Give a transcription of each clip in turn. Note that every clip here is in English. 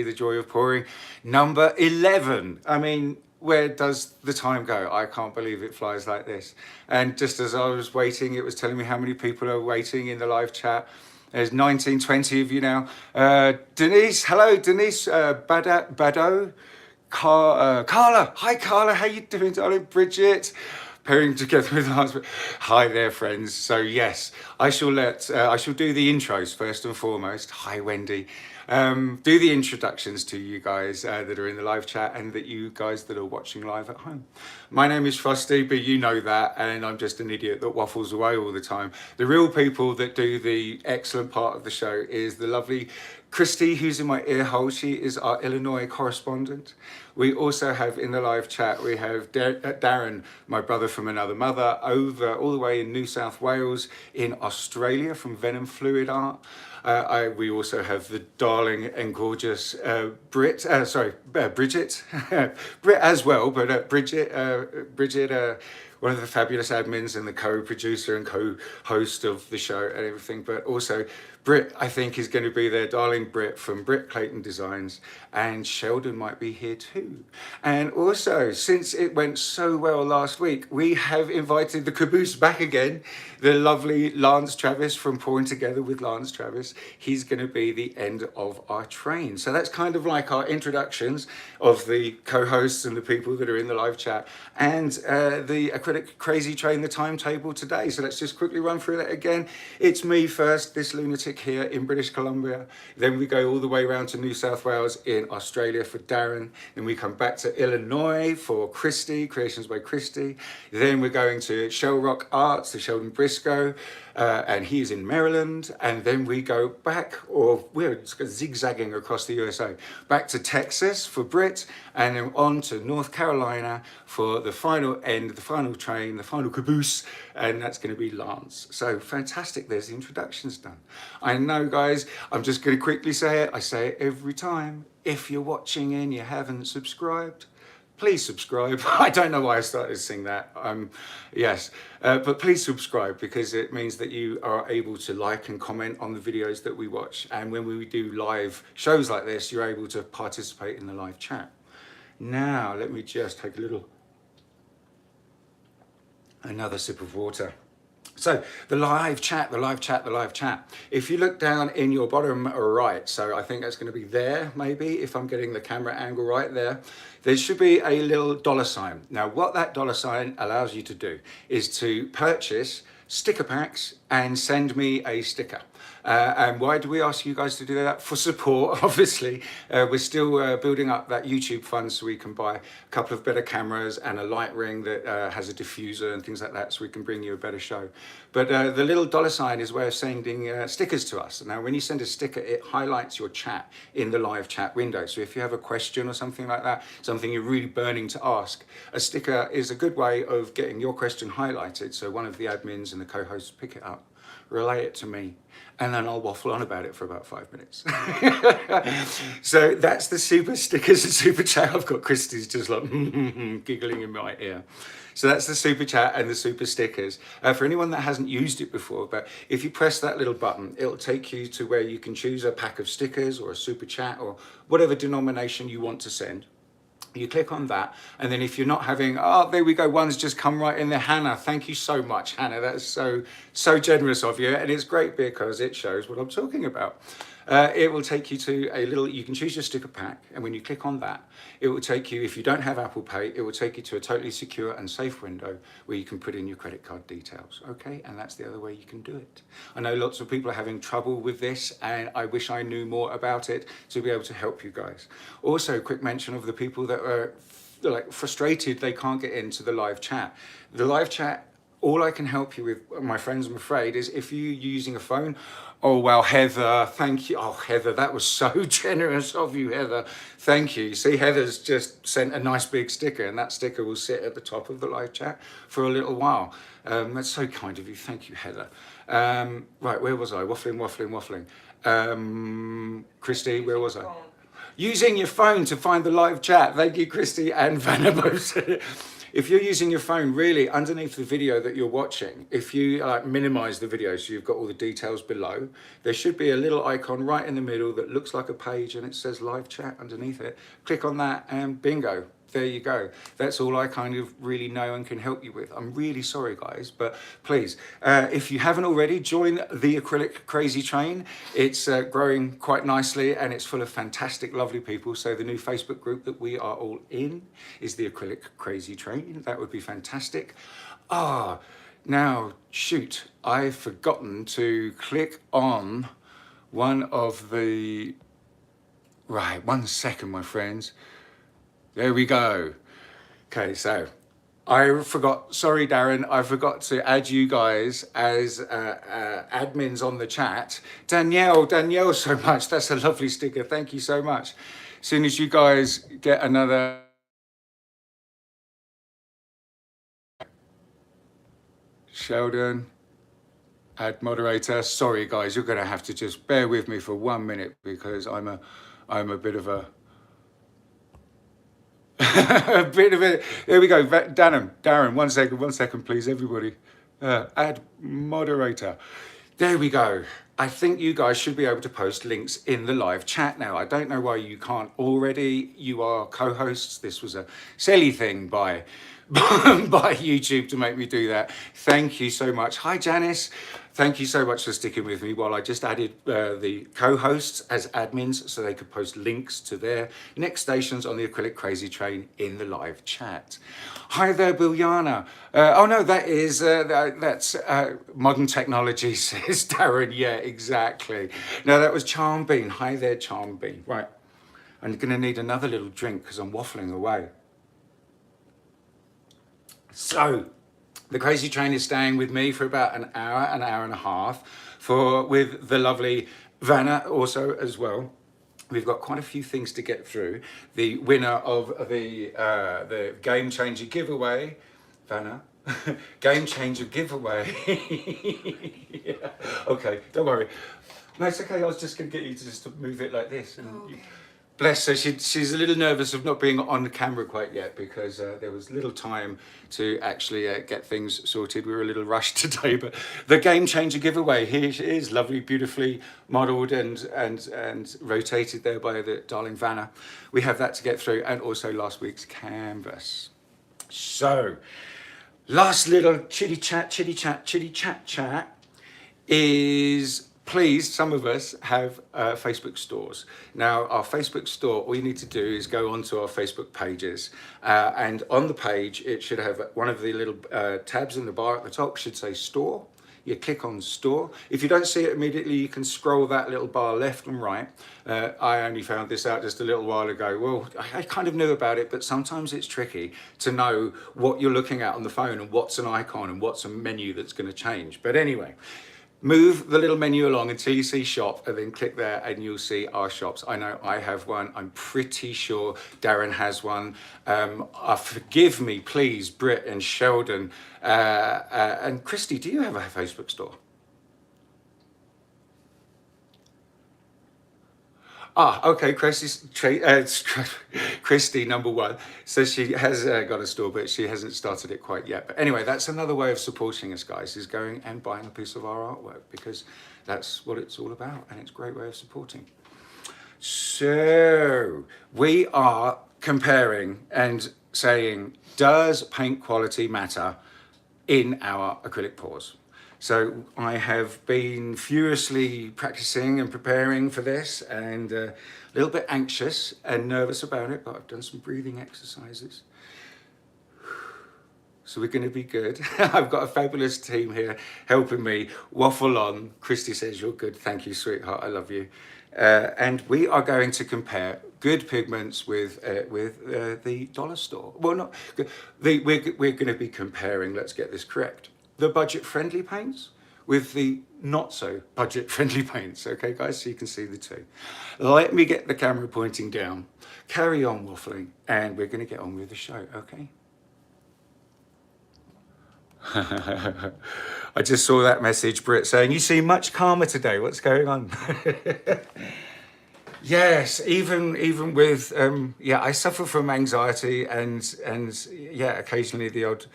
The Joy of Pouring, number 11. I mean, where does the time go? I can't believe it flies like this. And just as I was waiting, it was telling me how many people are waiting in the live chat. There's 19, 20 of you now. Denise, hello, Denise, Bado, Carla, hi Carla, how you doing, darling? Bridget, pairing together with husband. Hi there, friends. So yes, I shall do the intros first and foremost. Hi, Wendy. Do the introductions to you guys that are in the live chat and that you guys that are watching live at home. My name is Frosty, but you know that, and I'm just an idiot that waffles away all the time. The real people that do the excellent part of the show is the lovely Kristey, who's in my ear hole. She is our Illinois correspondent. We also have in the live chat, we have Darren, my brother from another mother, over all the way in New South Wales in Australia from Venom Fluid Art. We also have the darling and gorgeous Bridget, Britt as well, but Bridget, one of the fabulous admins and the co-producer and co-host of the show and everything, but also Britt, I think, is going to be there, darling Britt from Britt, Clayton Designs, and Sheldon might be here too. And also, since it went so well last week, we have invited the caboose back again, the lovely Lance Travis from Pouring Together with Lance Travis. He's going to be the end of our train. So that's kind of like our introductions of the co-hosts and the people that are in the live chat, and the acrylic crazy train, the timetable today. So let's just quickly run through that again. It's me first, this lunatic here in British Columbia. Then we go all the way around to New South Wales in Australia for Darren. Then we come back to Illinois for Kristey, Kreations by Kristey. Then we're going to Shelrock Art, to Sheldon Briscoe, and he's in Maryland. And then we go back, or we're zigzagging across the USA, back to Texas for Britt, and then on to North Carolina for the final end, the final train, the final caboose, and that's going to be Lance. So fantastic, there's the introductions done. I know, guys, I'm just going to quickly say it. I say it every time. If you're watching and you haven't subscribed, please subscribe. I don't know why I started to sing that. Yes, but please subscribe, because it means that you are able to like and comment on the videos that we watch. And when we do live shows like this, you're able to participate in the live chat. Now, let me just take another sip of water. So the live chat. If you look down in your bottom right, so I think that's going to be there, maybe, if I'm getting the camera angle right there, there should be a little $sign. Now, what that $sign allows you to do is to purchase sticker packs and send me a sticker. And why do we ask you guys to do that? For support, obviously. We're still building up that YouTube fund so we can buy a couple of better cameras and a light ring that has a diffuser and things like that, so we can bring you a better show. But the little $sign is a way of sending stickers to us. Now, when you send a sticker, it highlights your chat in the live chat window. So if you have a question or something like that, something you're really burning to ask, a sticker is a good way of getting your question highlighted, so one of the admins and the co-hosts pick it up, relay it to me, and then I'll waffle on about it for about 5 minutes. So that's the super stickers and super chat. I've got Kristey's just like giggling in my ear. So that's the super chat and the super stickers. For anyone that hasn't used it before, but if you press that little button, it'll take you to where you can choose a pack of stickers or a super chat or whatever denomination you want to send. You click on that, and then if you're not having, oh, there we go, one's just come right in there. Hannah, thank you so much, Hannah. That's so generous of you, and it's great because it shows what I'm talking about. It will take you to a little, you can choose your sticker pack, and when you click on that, it will take you, if you don't have Apple Pay, it will take you to a totally secure and safe window where you can put in your credit card details, okay? And that's the other way you can do it. I know lots of people are having trouble with this, and I wish I knew more about it to be able to help you guys. Also, quick mention of the people that are like frustrated they can't get into the live chat. The live chat, all I can help you with, my friends, I'm afraid, is if you're using a phone. Oh, well, Heather, thank you. Oh, Heather, that was so generous of you, Heather. Thank you. See, Heather's just sent a nice big sticker, and that sticker will sit at the top of the live chat for a little while. That's so kind of you. Thank you, Heather. Right, where was I? Waffling. Kristey, where was I? Using your phone to find the live chat. Thank you, Kristey and Vanna both said it. If you're using your phone, really underneath the video that you're watching, if you minimize the video so you've got all the details below, there should be a little icon right in the middle that looks like a page and it says live chat underneath it. Click on that and bingo. There you go. That's all I kind of really know and can help you with. I'm really sorry, guys, but please, if you haven't already, join the Acrylic Crazy Train. It's growing quite nicely and it's full of fantastic, lovely people. So the new Facebook group that we are all in is the Acrylic Crazy Train. That would be fantastic. Now, shoot, I've forgotten to click on one of the... Right, 1 second, my friends. There we go. Okay, so I forgot, sorry Darren, I forgot to add you guys as admins on the chat. Danielle so much, that's a lovely sticker, thank you so much. As soon as you guys get another... Sheldon, add moderator. Sorry guys, you're gonna have to just bear with me for 1 minute because I'm a bit of a... a bit of it. There we go. Darren, 1 second, 1 second, please, everybody. Add moderator. There we go. I think you guys should be able to post links in the live chat now. I don't know why you can't already. You are co-hosts. This was a silly thing by YouTube to make me do that. Thank you so much. Hi, Janice. Thank you so much for sticking with me while I just added the co-hosts as admins so they could post links to their next stations on the Acrylic Crazy Train in the live chat. Hi there, Biljana. Oh no, that's modern technology, says Darren. Yeah, exactly. No, that was Charmbean. Hi there, Charmbean. Right, I'm gonna need another little drink because I'm waffling away. So, the Crazy Train is staying with me for about an hour and a half, with the lovely Vanna also as well. We've got quite a few things to get through. The winner of the Gamechanger Giveaway, Vanna, Gamechanger Giveaway. Yeah. Okay, don't worry. No, it's okay. I was just going to get you to just move it like this. And okay. Bless her, she's a little nervous of not being on the camera quite yet because there was little time to actually get things sorted. We were a little rushed today, but the Game Changer giveaway, here she is, lovely, beautifully modelled and rotated there by the darling Vanna. We have that to get through and also last week's canvas. So, last little chitty chat is... Please, some of us have Facebook stores. Now, our Facebook store, all you need to do is go onto our Facebook pages. And on the page, it should have one of the little tabs in the bar at the top, should say store. You click on store. If you don't see it immediately, you can scroll that little bar left and right. I only found this out just a little while ago. Well, I kind of knew about it, but sometimes it's tricky to know what you're looking at on the phone and what's an icon and what's a menu that's going to change. But anyway, move the little menu along until you see shop and then click there and you'll see our shops. I know I have one. I'm pretty sure Darren has one. Forgive me, please, Britt and Sheldon. And Kristey, do you have a Facebook store? Okay, Kristey, number one. So she has got a store, but she hasn't started it quite yet. But anyway, that's another way of supporting us, guys, is going and buying a piece of our artwork because that's what it's all about and it's a great way of supporting. So we are comparing and saying, does paint quality matter in our acrylic pours? So I have been furiously practicing and preparing for this and a little bit anxious and nervous about it, but I've done some breathing exercises. So we're going to be good. I've got a fabulous team here helping me waffle on. Kristey says, you're good. Thank you, sweetheart. I love you. And we are going to compare good pigments with the dollar store. Well, we're going to be comparing, let's get this correct, the budget-friendly paints with the not-so-budget-friendly paints. Okay, guys, so you can see the two. Let me get the camera pointing down. Carry on waffling, and we're going to get on with the show, okay? I just saw that message, Britt, saying, you seem much calmer today. What's going on? Yes, even with yeah, I suffer from anxiety and yeah, occasionally the odd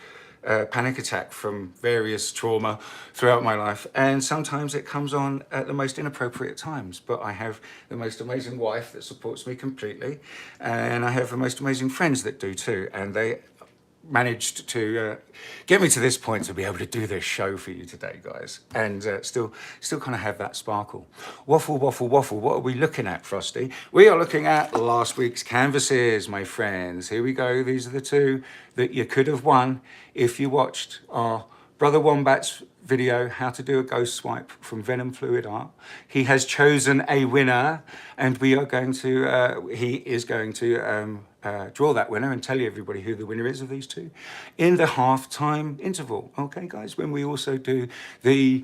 panic attack from various trauma throughout my life, and sometimes it comes on at the most inappropriate times. But I have the most amazing wife that supports me completely, and I have the most amazing friends that do too, and they managed to get me to this point to be able to do this show for you today, guys, and still kind of have that sparkle. Waffle, waffle, waffle. What are we looking at, Frosty? We are looking at last week's canvases, my friends. Here we go. These are the two that you could have won if you watched our Brother Wombat's video, how to do a ghost swipe from Venom Fluid Art. He has chosen a winner, and we are going to, he is going to draw that winner and tell you everybody who the winner is of these two in the halftime interval. Okay, guys, when we also do the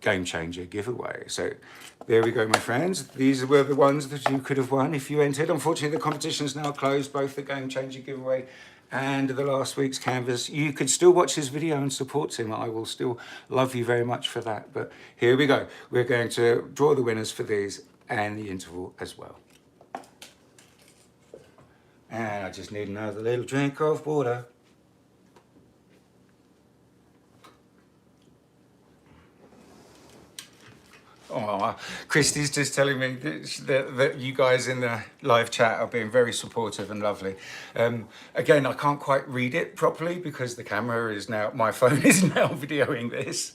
Gamechanger giveaway. So there we go, my friends. These were the ones that you could have won if you entered. Unfortunately, the competition is now closed, both the Gamechanger giveaway and the last week's canvas. You could still watch his video and support him. I will still love you very much for that. But here we go. We're going to draw the winners for these and the interval as well. And I just need another little drink of water. Oh, Kristey's just telling me that you guys in the live chat are being very supportive and lovely. Again, I can't quite read it properly because the camera is now, my phone is now videoing this.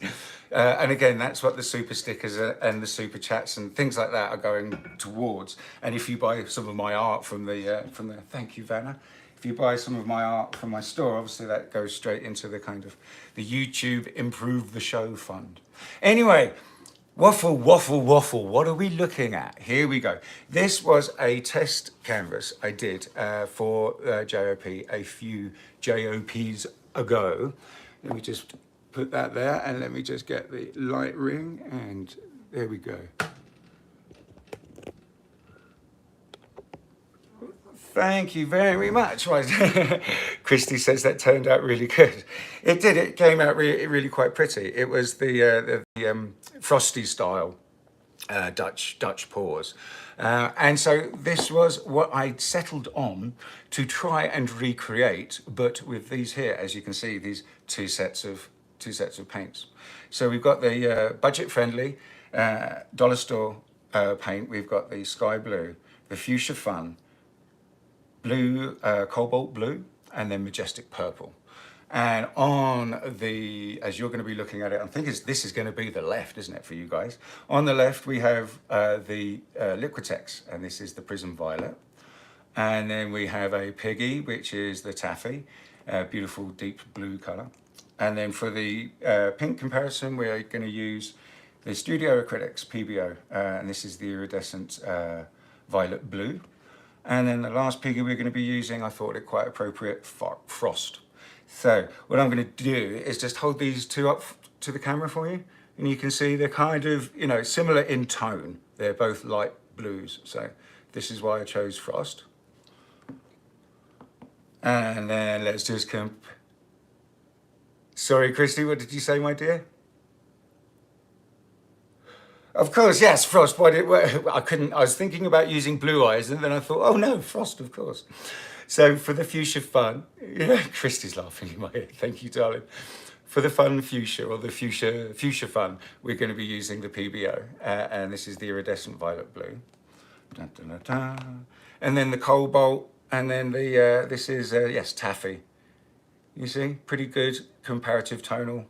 And again, that's what the super stickers and the super chats and things like that are going towards. And if you buy some of my art from the thank you, Vanna. If you buy some of my art from my store, obviously that goes straight into the kind of the YouTube Improve the Show fund. Anyway, waffle, waffle, waffle. What are we looking at? Here we go. This was a test canvas I did for JOP a few JOPs ago. Let me just put that there and let me just get the light ring and there we go. Thank you very much. Kristey says that turned out really good. It did. It came out really quite pretty. It was the Frosty style Dutch paws. And so this was what I settled on to try and recreate, but with these here, as you can see, these two sets of paints. So we've got the budget-friendly dollar store paint. We've got the sky blue, the fuchsia fun, blue, cobalt blue, and then majestic purple. And on the, as you're going to be looking at it, I think this is going to be the left, isn't it, for you guys? On the left, we have the Liquitex, and this is the Prism Violet. And then we have a Piggy, which is the Taffy, beautiful deep blue color. And then for the pink comparison, we're going to use the Studio Acrylics PBO, and this is the iridescent violet blue. And then the last Piggy we're going to be using, I thought it quite appropriate, Frost. So what I'm going to do is just hold these two up to the camera for you. And you can see they're kind of, you know, similar in tone. They're both light blues. So this is why I chose Frost. And then let's just Sorry, Kristey, what did you say, my dear? Of course, yes, Frost. I couldn't, I was thinking about using blue eyes and then I thought, oh no, Frost, of course. So for the fuchsia fun, yeah, Kristey's laughing in my head. Thank you, darling. For the fun fuchsia or the fuchsia fun, we're going to be using the PBO. And this is the iridescent violet blue. Dun, dun, dun, dun. And then the cobalt. And then the, this is, yes, taffy. You see, pretty good comparative tonal.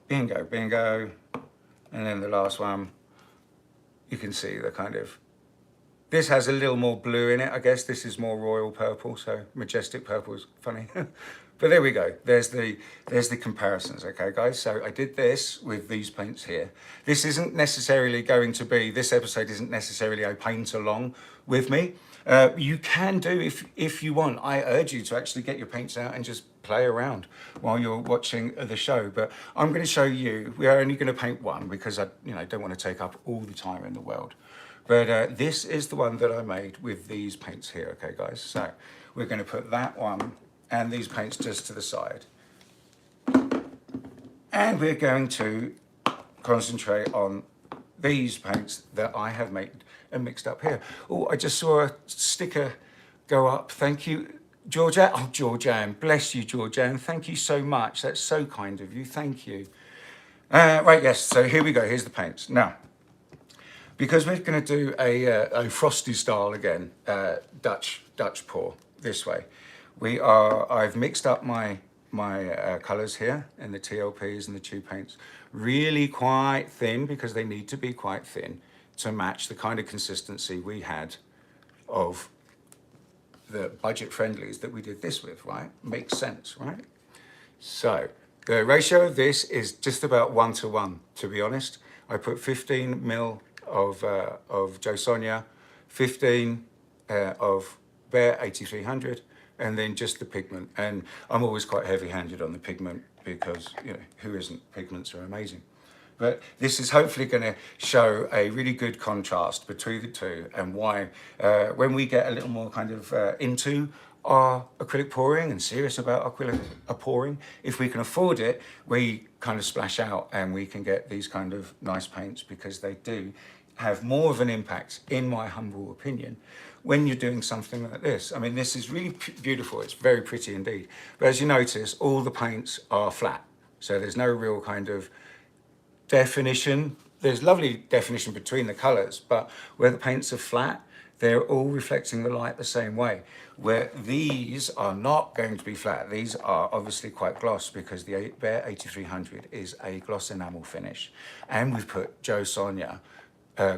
Bingo, bingo. And then the last one, you can see the kind of, this has a little more blue in it, I guess. This is more royal purple, so majestic purple is funny. But there we go. There's the comparisons, okay, guys? So I did this with these paints here. This isn't necessarily going to be, this episode isn't necessarily a paint along with me. You can do if you want. I urge you to actually get your paints out and just play around while you're watching the show. But I'm going to show you, we're only going to paint one because I don't want to take up all the time in the world. But this is the one that I made with these paints here, okay, guys? So we're going to put that one and these paints just to the side. And we're going to concentrate on these paints that I have made and mixed up here. Oh, I just saw a sticker go up. Thank you, Georgia. Oh, Georgianne, bless you, Georgianne. Thank you so much. That's so kind of you. Thank you. Right, yes. So here we go. Here's the paints. Now, because we're going to do a frosty style again, Dutch pour this way. I've mixed up my colours here and the TLPs and the tube paints really quite thin, because they need to be quite thin to match the kind of consistency we had of the budget friendlies that we did this with, right? Makes sense, right? So the ratio of this is just about 1:1, to be honest. I put 15 mil of Joe Sonia, 15 of Bear 8300, and then just the pigment. And I'm always quite heavy-handed on the pigment because, you know, who isn't? Pigments are amazing. But this is hopefully going to show a really good contrast between the two, and why when we get a little more kind of into our acrylic pouring and serious about acrylic pouring, if we can afford it, we kind of splash out and we can get these kind of nice paints, because they do have more of an impact, in my humble opinion, when you're doing something like this. I mean, this is really beautiful. It's very pretty indeed. But as you notice, all the paints are flat. So there's no real kind of definition. There's lovely definition between the colors, but where the paints are flat, they're all reflecting the light the same way. Where these are not going to be flat, these are obviously quite gloss, because the Bear 8300 is a gloss enamel finish, and we've put Joe Sonia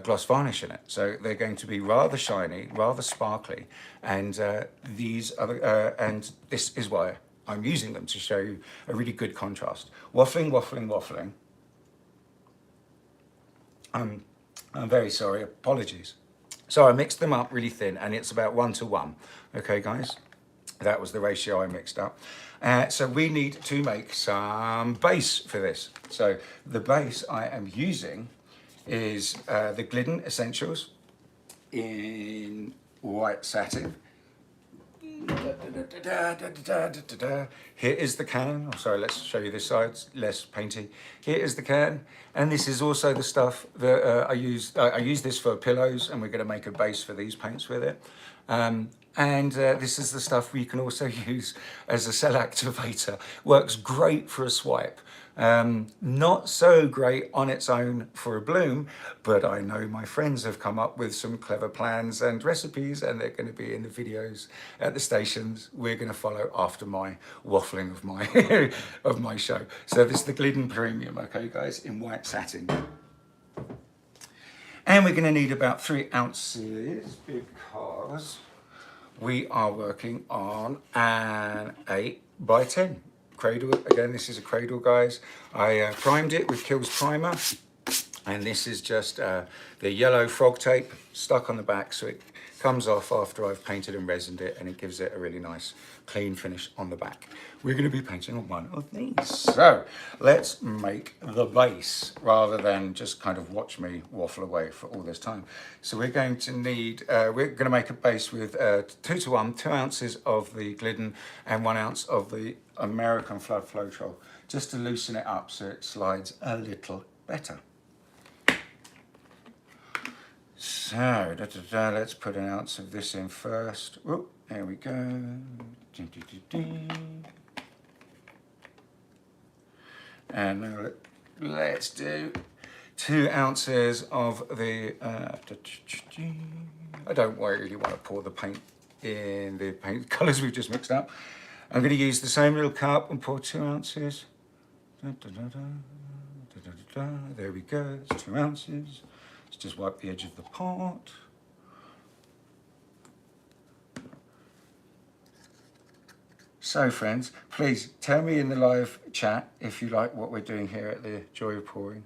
gloss varnish in it, so they're going to be rather shiny, rather sparkly, and and this is why I'm using them, to show you a really good contrast. Waffling. I'm very sorry, apologies. So I mixed them up really thin, and it's about 1:1. Okay, guys, that was the ratio I mixed up. So we need to make some base for this. So the base I am using is the Glidden Essentials in white satin. Here is the can. Oh, sorry, let's show you this side, it's less painty. Here is the can, and this is also the stuff that I use. I use this for pillows, and we're going to make a base for these paints with it. This is the stuff we can also use as a cell activator. Works great for a swipe. Not so great on its own for a bloom, but I know my friends have come up with some clever plans and recipes, and they're going to be in the videos at the stations. We're going to follow after my waffling of my of my show. So this is the Glidden Premium, okay guys, in white satin. And we're going to need about 3 ounces, because we are working on an 8x10 cradle. Again, this is a cradle, guys. I primed it with Kills Primer, and this is just the yellow frog tape stuck on the back, so it comes off after I've painted and resined it, and it gives it a really nice clean finish on the back. We're going to be painting on one of these. So let's make the base, rather than just kind of watch me waffle away for all this time. So we're going to need, we're going to make a base with 2:1, 2 ounces of the Glidden and 1 ounce of the American Flood Floetrol, just to loosen it up so it slides a little better. So, let's put an ounce of this in first. Oh, there we go. And now let's do 2 ounces of the, I don't really want to pour the paint in the paint colours we've just mixed up. I'm going to use the same little cup and pour 2 ounces. There we go, it's 2 ounces. Let's just wipe the edge of the pot. So friends, please tell me in the live chat if you like what we're doing here at the Joy of Pouring,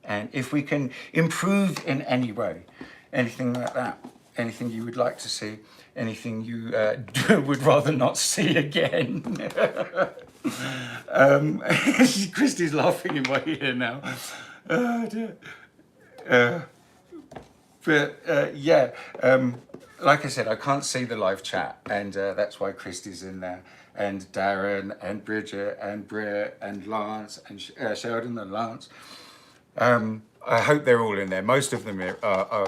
and if we can improve in any way, anything like that, anything you would like to see, anything you would rather not see again. Kristey's laughing in my ear now. Oh dear. Yeah, like I said, I can't see the live chat, and that's why Kristey's in there, and Darren, and Bridget, and Britt, and Lance, and Sheldon, and Lance. I hope they're all in there. Most of them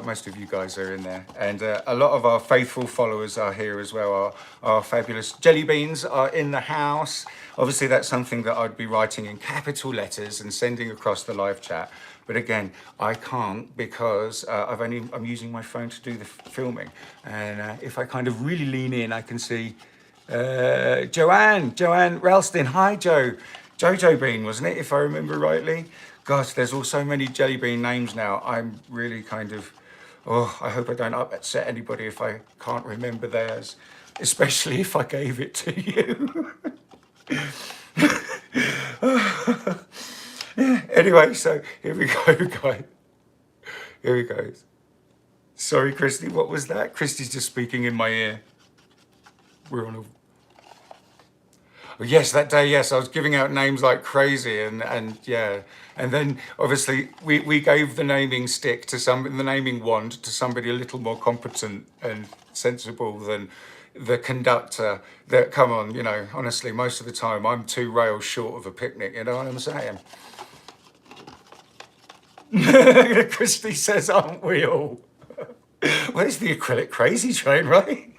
most of you guys are in there. And a lot of our faithful followers are here as well. Our fabulous jelly beans are in the house. Obviously, that's something that I'd be writing in capital letters and sending across the live chat. But again, I can't because I'm using my phone to do the filming. And if I kind of really lean in, I can see Joanne Ralston. Hi, Joe. Jojo Bean, wasn't it, if I remember rightly? Gosh, there's all so many jelly bean names now. I'm really kind of, oh, I hope I don't upset anybody if I can't remember theirs, especially if I gave it to you. Anyway, so here we go, guys. Here we go. Sorry, Kristey, what was that? Kristey's just speaking in my ear. We're on a... Oh, yes, that day, yes, I was giving out names like crazy, and yeah, and then obviously we gave the naming stick to the naming wand to somebody a little more competent and sensible than the conductor. That, come on, you know, honestly, most of the time I'm 2 rails short of a picnic. You know what I'm saying? Kristey says, "Aren't we all?" Well, it's the acrylic crazy train, right?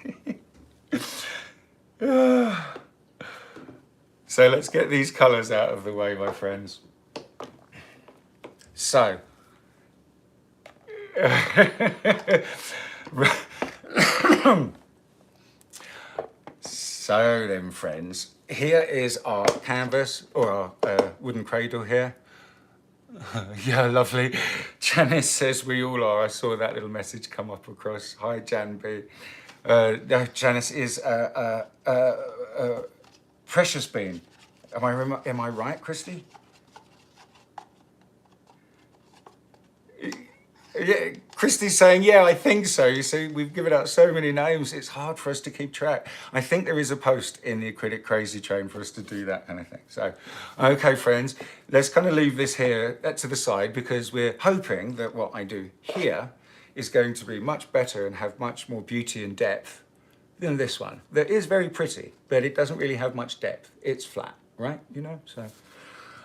So let's get these colours out of the way, my friends. So, so then, friends, here is our canvas, or our wooden cradle here. Yeah, lovely. Janice says we all are. I saw that little message come up across. Hi, Jan B. Janice is Precious Bean. Am I right, Kristey? Yeah, Kristey's saying, yeah, I think so. You see, we've given out so many names, it's hard for us to keep track. I think there is a post in the Acrylic Crazy Train for us to do that kind of thing. So, okay, friends, let's kind of leave this here to the side, because we're hoping that what I do here is going to be much better and have much more beauty and depth than this one. That is very pretty, but it doesn't really have much depth. It's flat, right? You know, so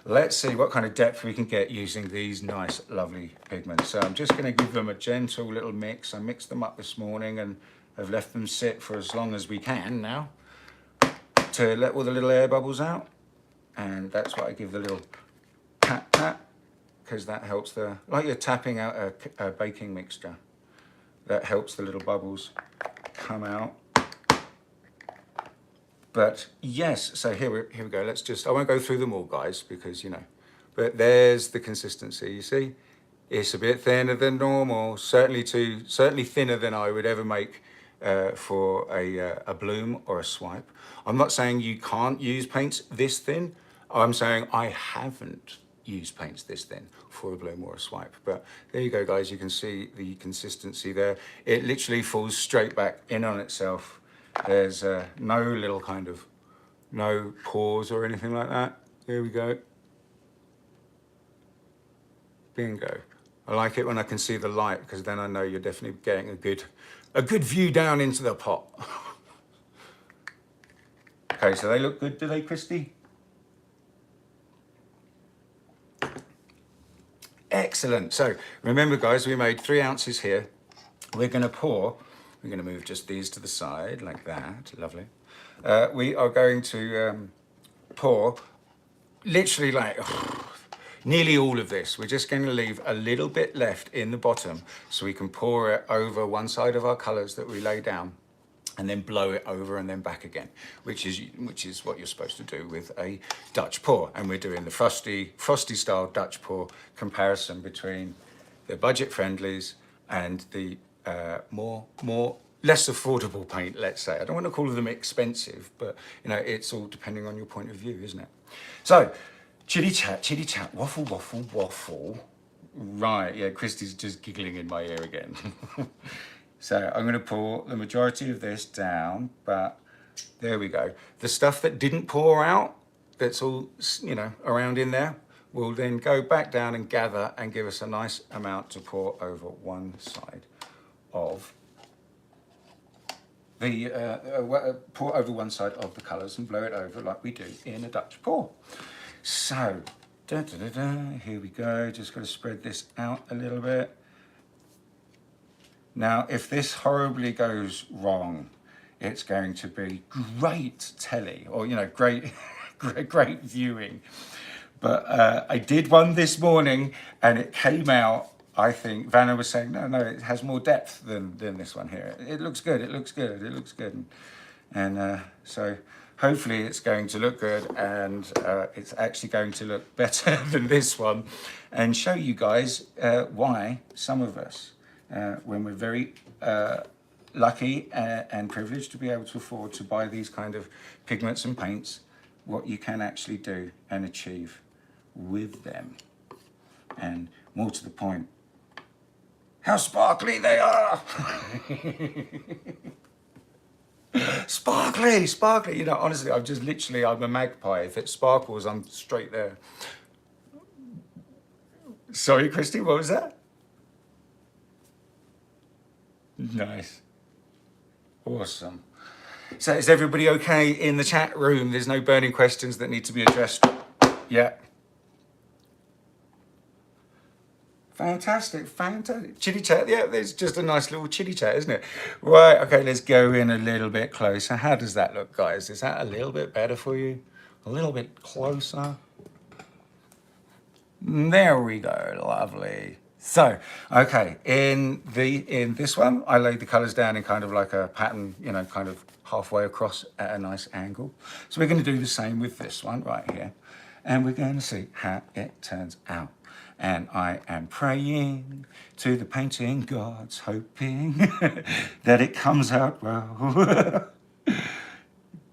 let's see what kind of depth we can get using these nice, lovely pigments. So I'm just going to give them a gentle little mix. I mixed them up this morning and I've left them sit for as long as we can now to let all the little air bubbles out. And that's what I give the little tap tap, because that helps like you're tapping out a baking mixture. That helps the little bubbles come out. But yes, so here we go. Let's just, I won't go through them all, guys, because, you know, but there's the consistency, you see? It's a bit thinner than normal, certainly thinner than I would ever make for a bloom or a swipe. I'm not saying you can't use paints this thin. I'm saying I haven't used paints this thin for a bloom or a swipe. But there you go, guys. You can see the consistency there. It literally falls straight back in on itself. There's no little kind of, no pores or anything like that. There we go. Bingo. I like it when I can see the light, because then I know you're definitely getting a good view down into the pot. Okay, so they look good, do they, Kristey? Excellent. So remember, guys, we made 3 ounces here. We're going to pour. We're going to move just these to the side like that. Lovely. We are going to pour literally like nearly all of this. We're just going to leave a little bit left in the bottom so we can pour it over one side of our colours that we lay down, and then blow it over and then back again, which is what you're supposed to do with a Dutch pour. And we're doing the frosty style Dutch pour comparison between the budget friendlies and the less affordable paint, let's say. I don't want to call them expensive, but you know, it's all depending on your point of view, isn't it? So, chitty chat, waffle, waffle, waffle. Right, yeah, Kristey's just giggling in my ear again. So I'm going to pour the majority of this down, but there we go. The stuff that didn't pour out, that's all, you know, around in there, will then go back down and gather and give us a nice amount to pour over one side of the, pour over one side of the colours and blow it over like we do in a Dutch pour. So Here we go, just got to spread this out a little bit. Now, if this horribly goes wrong, it's going to be great telly, or, you know, great, great viewing. But I did one this morning and it came out, I think, Vanna was saying, no, it has more depth than this one here. It looks good, it looks good, it looks good. And so hopefully it's going to look good, and it's actually going to look better than this one, and show you guys why some of us, when we're very lucky and privileged to be able to afford to buy these kind of pigments and paints, what you can actually do and achieve with them. And more to the point, how sparkly they are. Sparkly, sparkly. You know, honestly, I'm a magpie. If it sparkles, I'm straight there. Sorry, Kristey, what was that? Nice. Awesome. So is everybody okay in the chat room? There's no burning questions that need to be addressed. Yeah. Fantastic, fantastic. Chitty chat, yeah, there's just a nice little chitty chat, isn't it? Right, okay, let's go in a little bit closer. How does that look, guys? Is that a little bit better for you? A little bit closer. There we go, lovely. So, okay, in this one, I laid the colors down in kind of like a pattern, you know, kind of halfway across at a nice angle. So we're going to do the same with this one right here. And we're going to see how it turns out. And I am praying to the painting gods, hoping that it comes out well.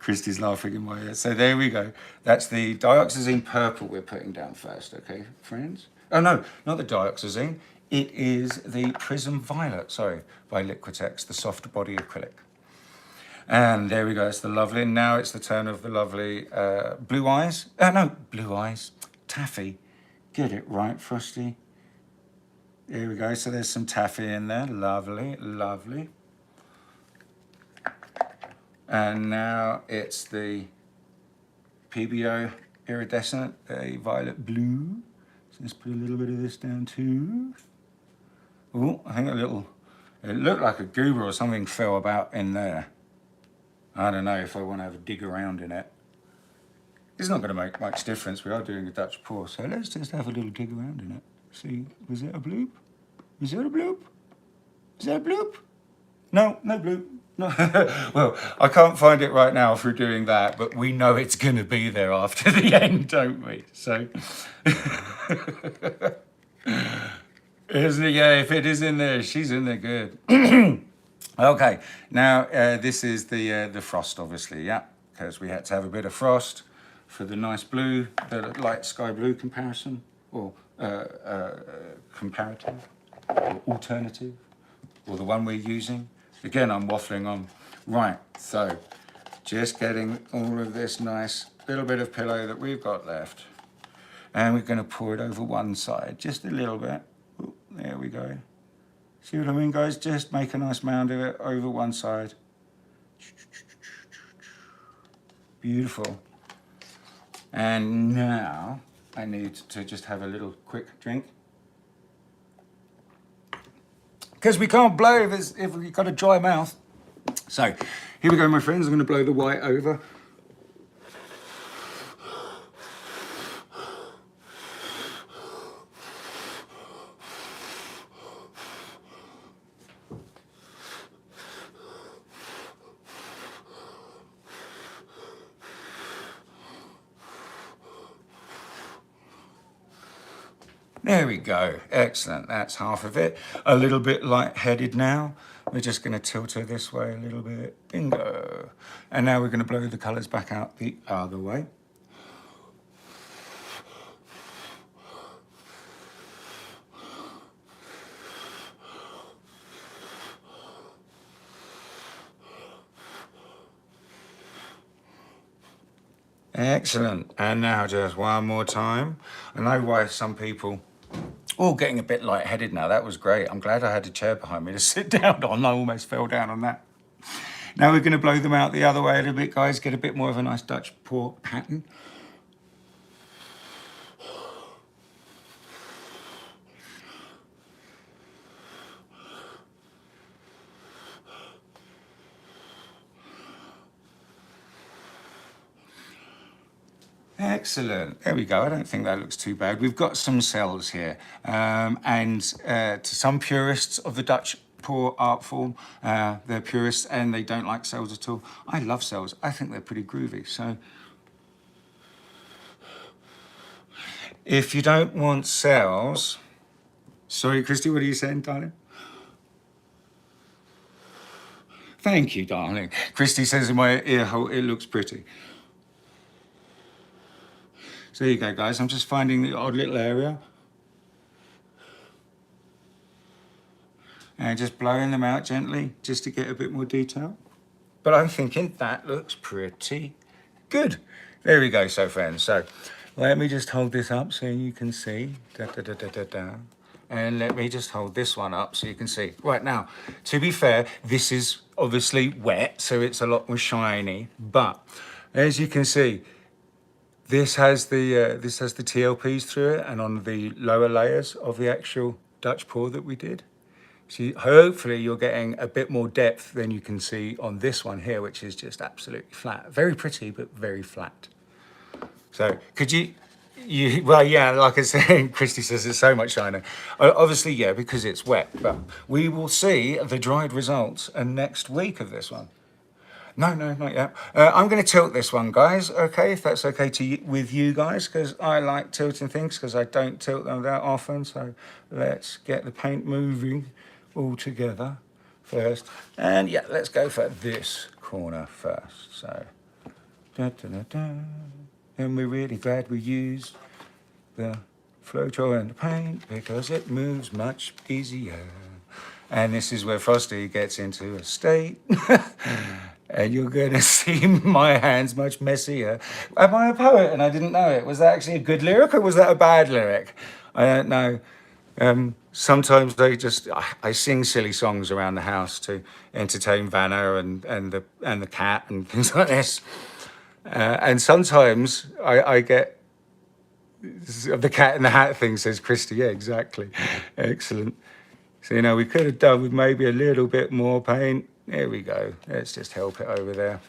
Kristey's laughing in my ear. So there we go. That's the dioxazine purple we're putting down first, okay, friends? Oh no, not the dioxazine. It is the Prism Violet, sorry, by Liquitex, the soft body acrylic. And there we go, it's the lovely, now it's the turn of the lovely Blue Eyes. No, Blue Eyes, Taffy. Get it right, Frosty. There we go, so there's some taffy in there, lovely, lovely. And now it's the PBO Iridescent, a violet blue. So let's put a little bit of this down too. Oh, I think it looked like a goober or something fell about in there. I don't know if I want to have a dig around in it. It's not going to make much difference. We are doing a Dutch pour, so let's just have a little dig around in it. See, was it a bloop? Is it a bloop? Is that a bloop? No, no bloop. No. Well, I can't find it right now through doing that, but we know it's going to be there after the end, don't we? So, isn't it? Yeah, if it is in there, she's in there good. Okay, now this is the frost, obviously, yeah, because we had to have a bit of frost for the nice blue, the light sky blue comparison, or comparative, or alternative, or the one we're using. Again, I'm waffling on. Right, so just getting all of this nice little bit of pillow that we've got left. And we're going to pour it over one side, just a little bit. Ooh, there we go. See what I mean, guys? Just make a nice mound of it over one side. Beautiful. And now I need to just have a little quick drink. Because we can't blow if we've got a dry mouth. So here we go, my friends. I'm going to blow the white over. There we go, excellent, that's half of it. A little bit light-headed now. We're just gonna tilt her this way a little bit, bingo. And now we're gonna blow the colors back out the other way. Excellent, and now just one more time. I know why some people all getting a bit lightheaded now. That was great. I'm glad I had a chair behind me to sit down on. I almost fell down on that. Now we're going to blow them out the other way a little bit, guys. Get a bit more of a nice Dutch pour pattern. Excellent. There we go. I don't think that looks too bad. We've got some cells here. And to some purists of the Dutch pour art form, they're purists and they don't like cells at all. I love cells. I think they're pretty groovy. So if you don't want cells... Sorry, Kristey, what are you saying, darling? Thank you, darling. Kristey says in my ear hole, it looks pretty. So there you go, guys. I'm just finding the odd little area. And just blowing them out gently, just to get a bit more detail. But I'm thinking that looks pretty good. There we go, so friends. So let me just hold this up so you can see. Da, da, da, da, da, da. And let me just hold this one up so you can see. Right now, to be fair, this is obviously wet, so it's a lot more shiny. But as you can see, this has the TLPs through it, and on the lower layers of the actual Dutch pour that we did. So hopefully you're getting a bit more depth than you can see on this one here, which is just absolutely flat. Very pretty, but very flat. So could you well, yeah, like I said, Kristey says it's so much shiner. Obviously, yeah, because it's wet, but we will see the dried results next week of this one. No, not yet. I'm going to tilt this one, guys, okay, if that's okay with you guys, because I like tilting things, because I don't tilt them that often. So let's get the paint moving all together first. And yeah, let's go for this corner first. So, and we're really glad we used the Floetrol and the paint, because it moves much easier. And this is where Frosty gets into a state. And you're going to see my hands much messier. Am I a poet and I didn't know it? Was that actually a good lyric or was that a bad lyric? I don't know. Sometimes I sing silly songs around the house to entertain Vanna and the cat and things like this. And sometimes I get the cat in the hat thing, says Kristey. Yeah, exactly. Excellent. So, you know, we could have done with maybe a little bit more paint. There we go. Let's just help it over there.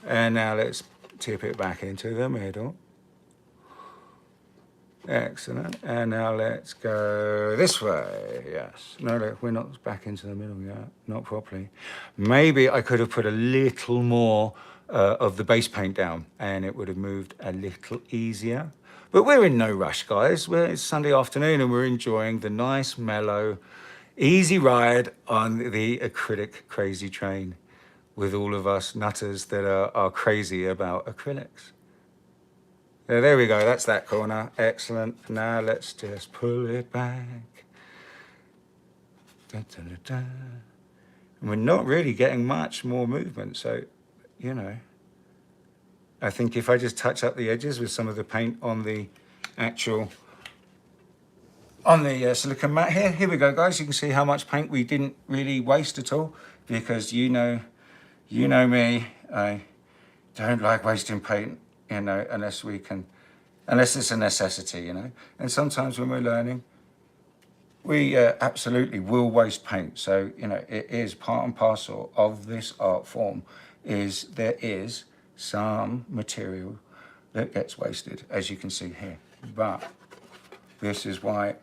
And now let's tip it back into the middle. Excellent. And now let's go this way. Yes. No, look, we're not back into the middle yet. Not properly. Maybe I could have put a little more of the base paint down and it would have moved a little easier. But we're in no rush, guys. It's Sunday afternoon and we're enjoying the nice, mellow, easy ride on the acrylic crazy train with all of us nutters that are crazy about acrylics. So there we go, that's that corner. Excellent. Now let's just pull it back. Da, da, da, da. And we're not really getting much more movement, so, you know, I think if I just touch up the edges with some of the paint on the actual silicone mat here we go, guys. You can see how much paint we didn't really waste at all, because you know me, I don't like wasting paint, you know, unless it's a necessity, you know. And sometimes when we're learning, we absolutely will waste paint. So, you know, it is part and parcel of this art form, is there is some material that gets wasted, as you can see here. But this is why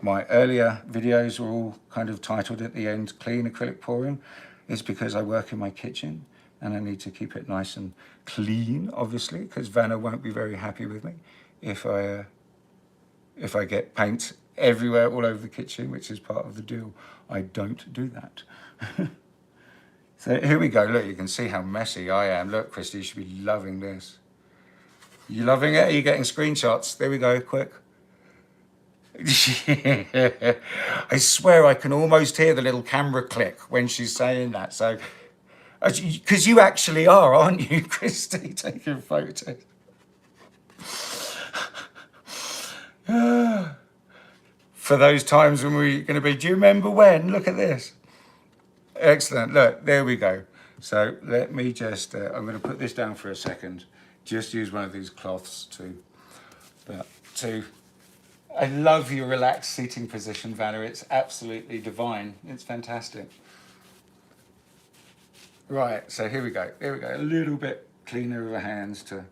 my earlier videos were all kind of titled at the end, Clean Acrylic Pouring. It's because I work in my kitchen and I need to keep it nice and clean, obviously, because Vanna won't be very happy with me if I get paint everywhere all over the kitchen, which is part of the deal. I don't do that. So here we go. Look, you can see how messy I am. Look, Kristey, you should be loving this. You loving it? Are you getting screenshots? There we go, quick. I swear I can almost hear the little camera click when she's saying that. So, because you actually are, aren't you, Kristey, taking photos? For those times when we're going to be, do you remember when? Look at this. Excellent. Look, there we go. So let me just, I'm going to put this down for a second. Just use one of these cloths to I love your relaxed seating position, Vanna. It's absolutely divine. It's fantastic. Right, so here we go. Here we go. A little bit cleaner of the hands to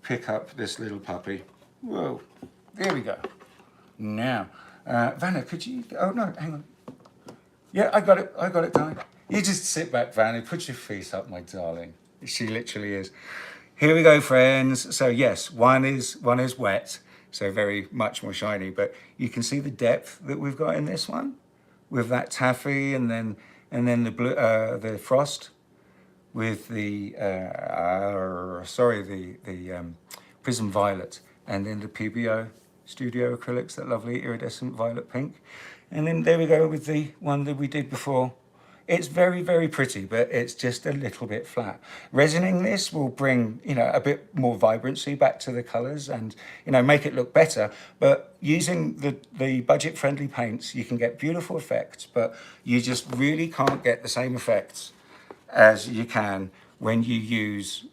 pick up this little puppy. Whoa, there we go. Now, Vanna, could you, oh no, hang on. Yeah, I got it, darling. You just sit back, Vanna, put your feet up, my darling. She literally is. Here we go, friends. So yes, one is wet, so very much more shiny, but you can see the depth that we've got in this one with that taffy and then the blue, the frost with the prism violet, and then the PBO studio acrylics, that lovely iridescent violet pink, and then there we go with the one that we did before. It's very, very pretty, but it's just a little bit flat. Resining this will bring, you know, a bit more vibrancy back to the colors and, you know, make it look better. But using the budget-friendly paints, you can get beautiful effects, but you just really can't get the same effects as you can when you use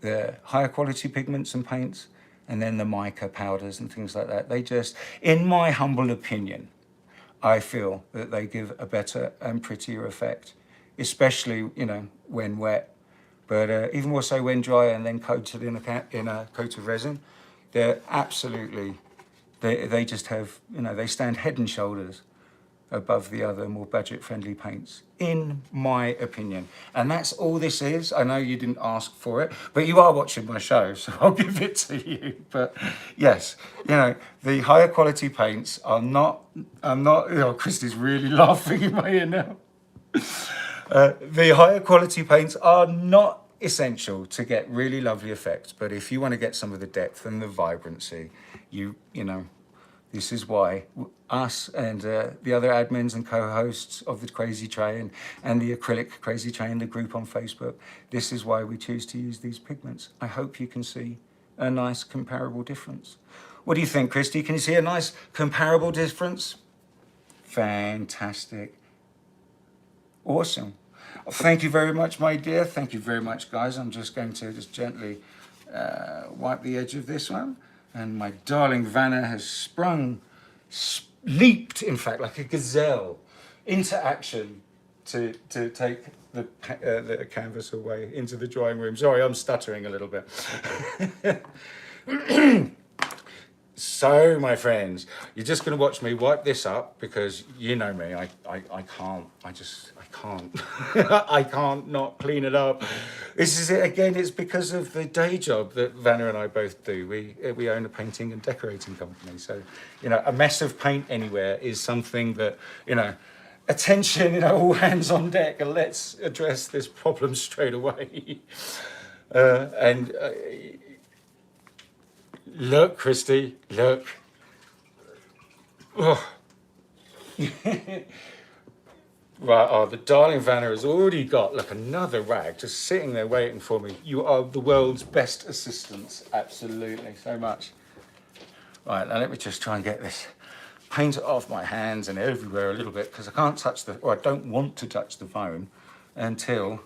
the higher quality pigments and paints, and then the mica powders and things like that. They just, in my humble opinion, I feel that they give a better and prettier effect, especially, you know, when wet, but even more so when dry and then coated in a coat of resin. They're absolutely, they just have, you know, they stand head and shoulders above the other more budget-friendly paints, in my opinion. And that's all this is. I know you didn't ask for it, but you are watching my show, so I'll give it to you. But yes, you know, the higher quality paints are not, oh, Kristey's really laughing in my ear now. The higher quality paints are not essential to get really lovely effects, but if you want to get some of the depth and the vibrancy, you know, this is why us and the other admins and co-hosts of the Crazy Train and the Acrylic Crazy Train, the group on Facebook, this is why we choose to use these pigments. I hope you can see a nice comparable difference. What do you think, Kristey? Can you see a nice comparable difference? Fantastic. Awesome. Well, thank you very much, my dear. Thank you very much, guys. I'm just going to just gently wipe the edge of this one. And my darling Vanna has leaped, in fact, like a gazelle, into action to take the canvas away into the drawing room. Sorry, I'm stuttering a little bit. So, my friends, you're just going to watch me wipe this up because you know me, I can't, I can't. I can't not clean it up. This is it again, it's because of the day job that Vanna and I both do. We own a painting and decorating company. So, you know, a mess of paint anywhere is something that, you know, attention, you know, all hands on deck and let's address this problem straight away. Look, Kristey, look. Oh. Right, oh, the darling Vanna has already got like another rag just sitting there waiting for me. You are the world's best assistants, absolutely, so much. Right, now let me just try and get this paint off my hands and everywhere a little bit because I can't touch or I don't want to touch the phone until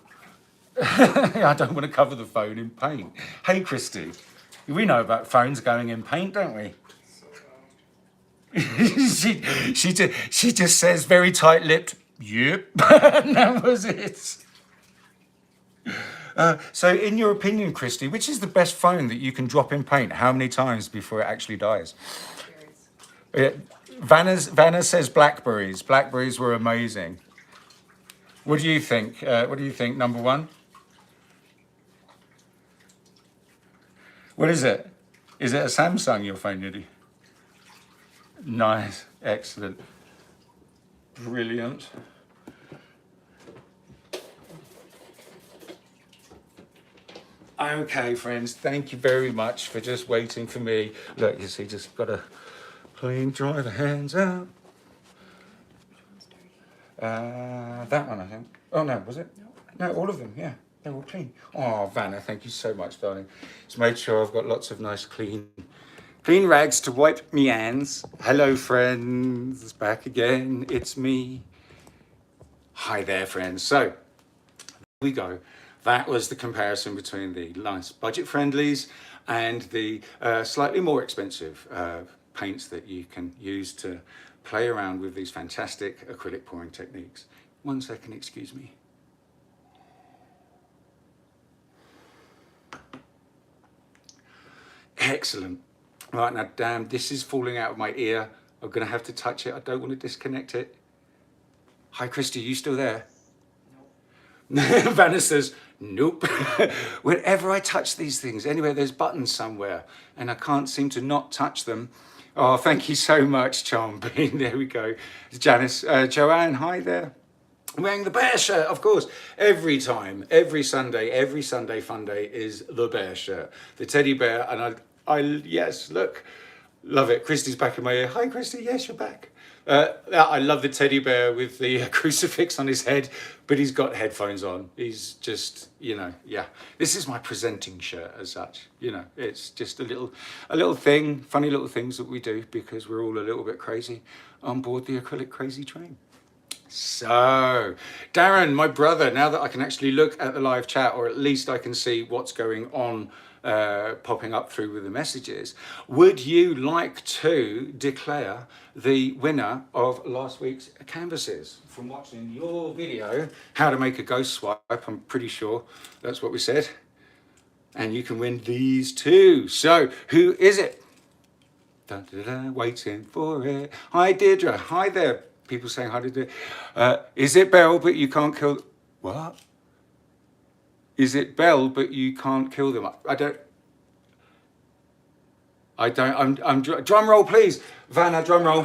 I don't want to cover the phone in paint. Hey, Kristey. We know about phones going in paint, don't we? she just says very tight-lipped, yep, and that was it. So in your opinion, Kristey, which is the best phone that you can drop in paint? How many times before it actually dies? Vanna says Blackberries. Blackberries were amazing. What do you think? What do you think, number one? What is it? Is it a Samsung your phone, Niddy? Nice, excellent, brilliant. Okay, friends, thank you very much for just waiting for me. Look, you see, just got to clean, dry the hands out. That one, I think. Oh, no, was it? No, all of them, yeah. They're all clean. Oh, Vanna, thank you so much, darling. Just made sure I've got lots of nice clean rags to wipe me hands. Hello, friends. Back again. It's me. Hi there, friends. So, there we go. That was the comparison between the nice budget friendlies and the slightly more expensive paints that you can use to play around with these fantastic acrylic pouring techniques. 1 second, excuse me. Excellent. Right, now, damn, this is falling out of my ear. I'm going to have to touch it. I don't want to disconnect it. Hi, Kristey, you still there? Nope. Vanna says, nope. Whenever I touch these things, anyway, there's buttons somewhere, and I can't seem to not touch them. Oh, thank you so much, Charm Bean. There we go. Janice, Joanne, hi there. Wearing the bear shirt, of course. Every time, every Sunday fun day is the bear shirt. The teddy bear, and yes, look, love it. Kristey's back in my ear. Hi, Kristey, yes, you're back. I love the teddy bear with the crucifix on his head, but he's got headphones on. He's just, you know, yeah. This is my presenting shirt as such. You know, it's just a little thing, funny little things that we do because we're all a little bit crazy on board the acrylic crazy train. So, Darren, my brother, now that I can actually look at the live chat, or at least I can see what's going on popping up through with the messages, would you like to declare the winner of last week's canvases? From watching your video, how to make a ghost swipe, I'm pretty sure that's what we said. And you can win these too. So, who is it? Dun, dun, dun, waiting for it. Hi, Deirdre. Hi there. People saying hi to Deirdre. Is it Belle, but you can't kill... What? Is it Belle, but you can't kill them? I'm drum roll, please. Vanna, drum roll.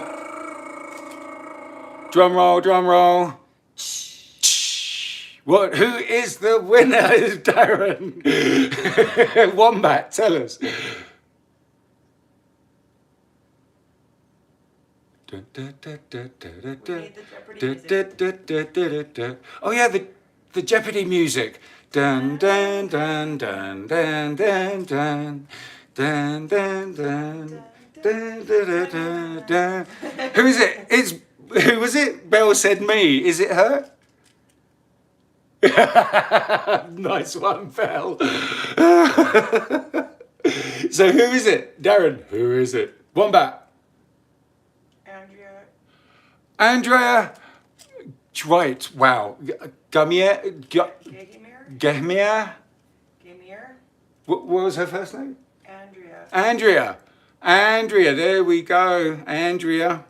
Drum roll, drum roll. What? Who is the winner? Is Darren. Wombat, tell us. Oh yeah, the Jeopardy music. Dun dun dun dun dun dun dun dun dun dun dun dun dun. Who is it? Who was it? Belle said me. Is it her? Nice one, Belle. So who is it? Darren, who is it? Wombat. Andrea. Right, wow. Gamir. What was her first name? Andrea, there we go. Andrea.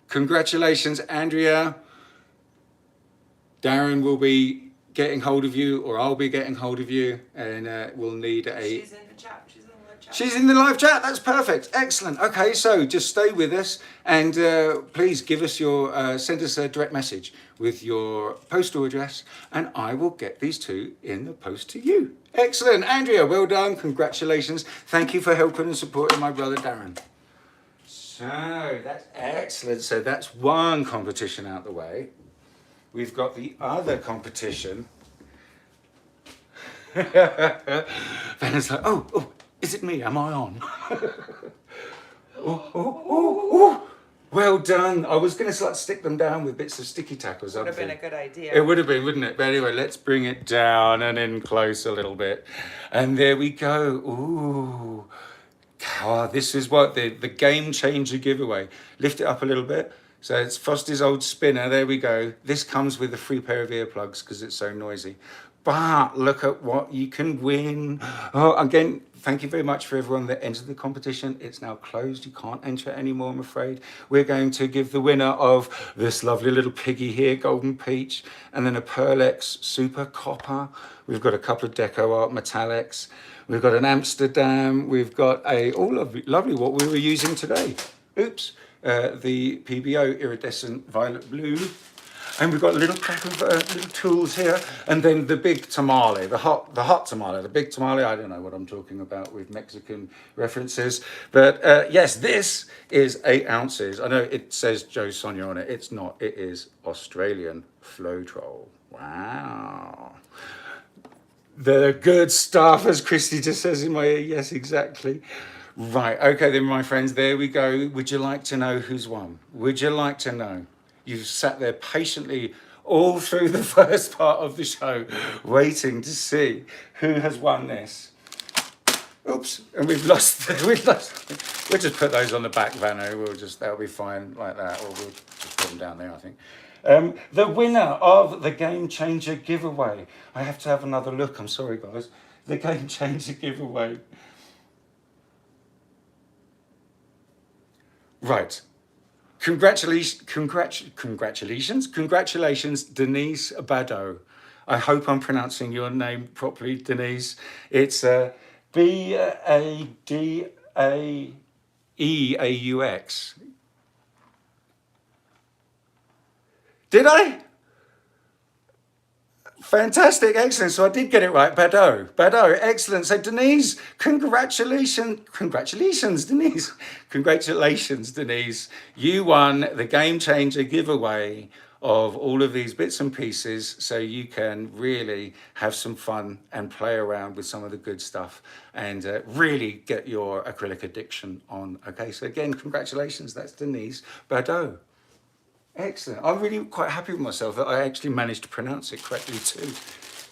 Congratulations, Andrea. Darren will be getting hold of you, or I'll be getting hold of you, and we'll need a... She's in the chat. She's in the live chat. That's perfect. Excellent. Okay, so just stay with us, and please give us your send us a direct message with your postal address, and I will get these two in the post to you. Excellent, Andrea. Well done. Congratulations. Thank you for helping and supporting my brother Darren. So that's excellent. So that's one competition out the way. We've got the other competition. Vanna's like, oh. Is it me? Am I on? Oh. Well done. I was going to stick them down with bits of sticky tack or something. Would have been a good idea. It would have been, wouldn't it? But anyway, let's bring it down and in close a little bit. And there we go. Ooh. Oh, this is what the Gamechanger Giveaway. Lift it up a little bit. So it's Frosty's old spinner. There we go. This comes with a free pair of earplugs because it's so noisy. But look at what you can win. Oh, again, thank you very much for everyone that entered the competition. It's now closed. You can't enter it anymore, I'm afraid. We're going to give the winner of this lovely little piggy here, Golden Peach, and then a Pearlex Super Copper. We've got a couple of Deco Art Metallics. We've got an Amsterdam. We've got a, lovely what we were using today. Oops. The PBO Iridescent Violet Blue. And we've got a little pack of little tools here, and then the big tamale, the hot tamale, the big tamale. I don't know what I'm talking about with Mexican references, but yes, this is 8 ounces. I know it says Joe Sonia on it. It's not. It is Australian Floetrol. Wow. The good stuff, as Kristey just says in my ear. Yes, exactly. Right. Okay, then, my friends. There we go. Would you like to know who's won? Would you like to know? You've sat there patiently all through the first part of the show, waiting to see who has won this. Oops, and we've lost. We'll just put those on the back, Vanna. That'll be fine like that, or we'll just put them down there, I think. The winner of the Gamechanger Giveaway. I have to have another look. I'm sorry, guys. The Gamechanger Giveaway. Right. Congratulations, Denise Badeau. I hope I'm pronouncing your name properly, Denise. It's Badaux. Did I? Fantastic, excellent. So I did get it right, Badeau, excellent. So Denise, congratulations, Denise. You won the Game Changer giveaway of all of these bits and pieces, so you can really have some fun and play around with some of the good stuff and really get your acrylic addiction on. Okay, so again, congratulations. That's Denise Badeau. Excellent. I'm really quite happy with myself that I actually managed to pronounce it correctly too.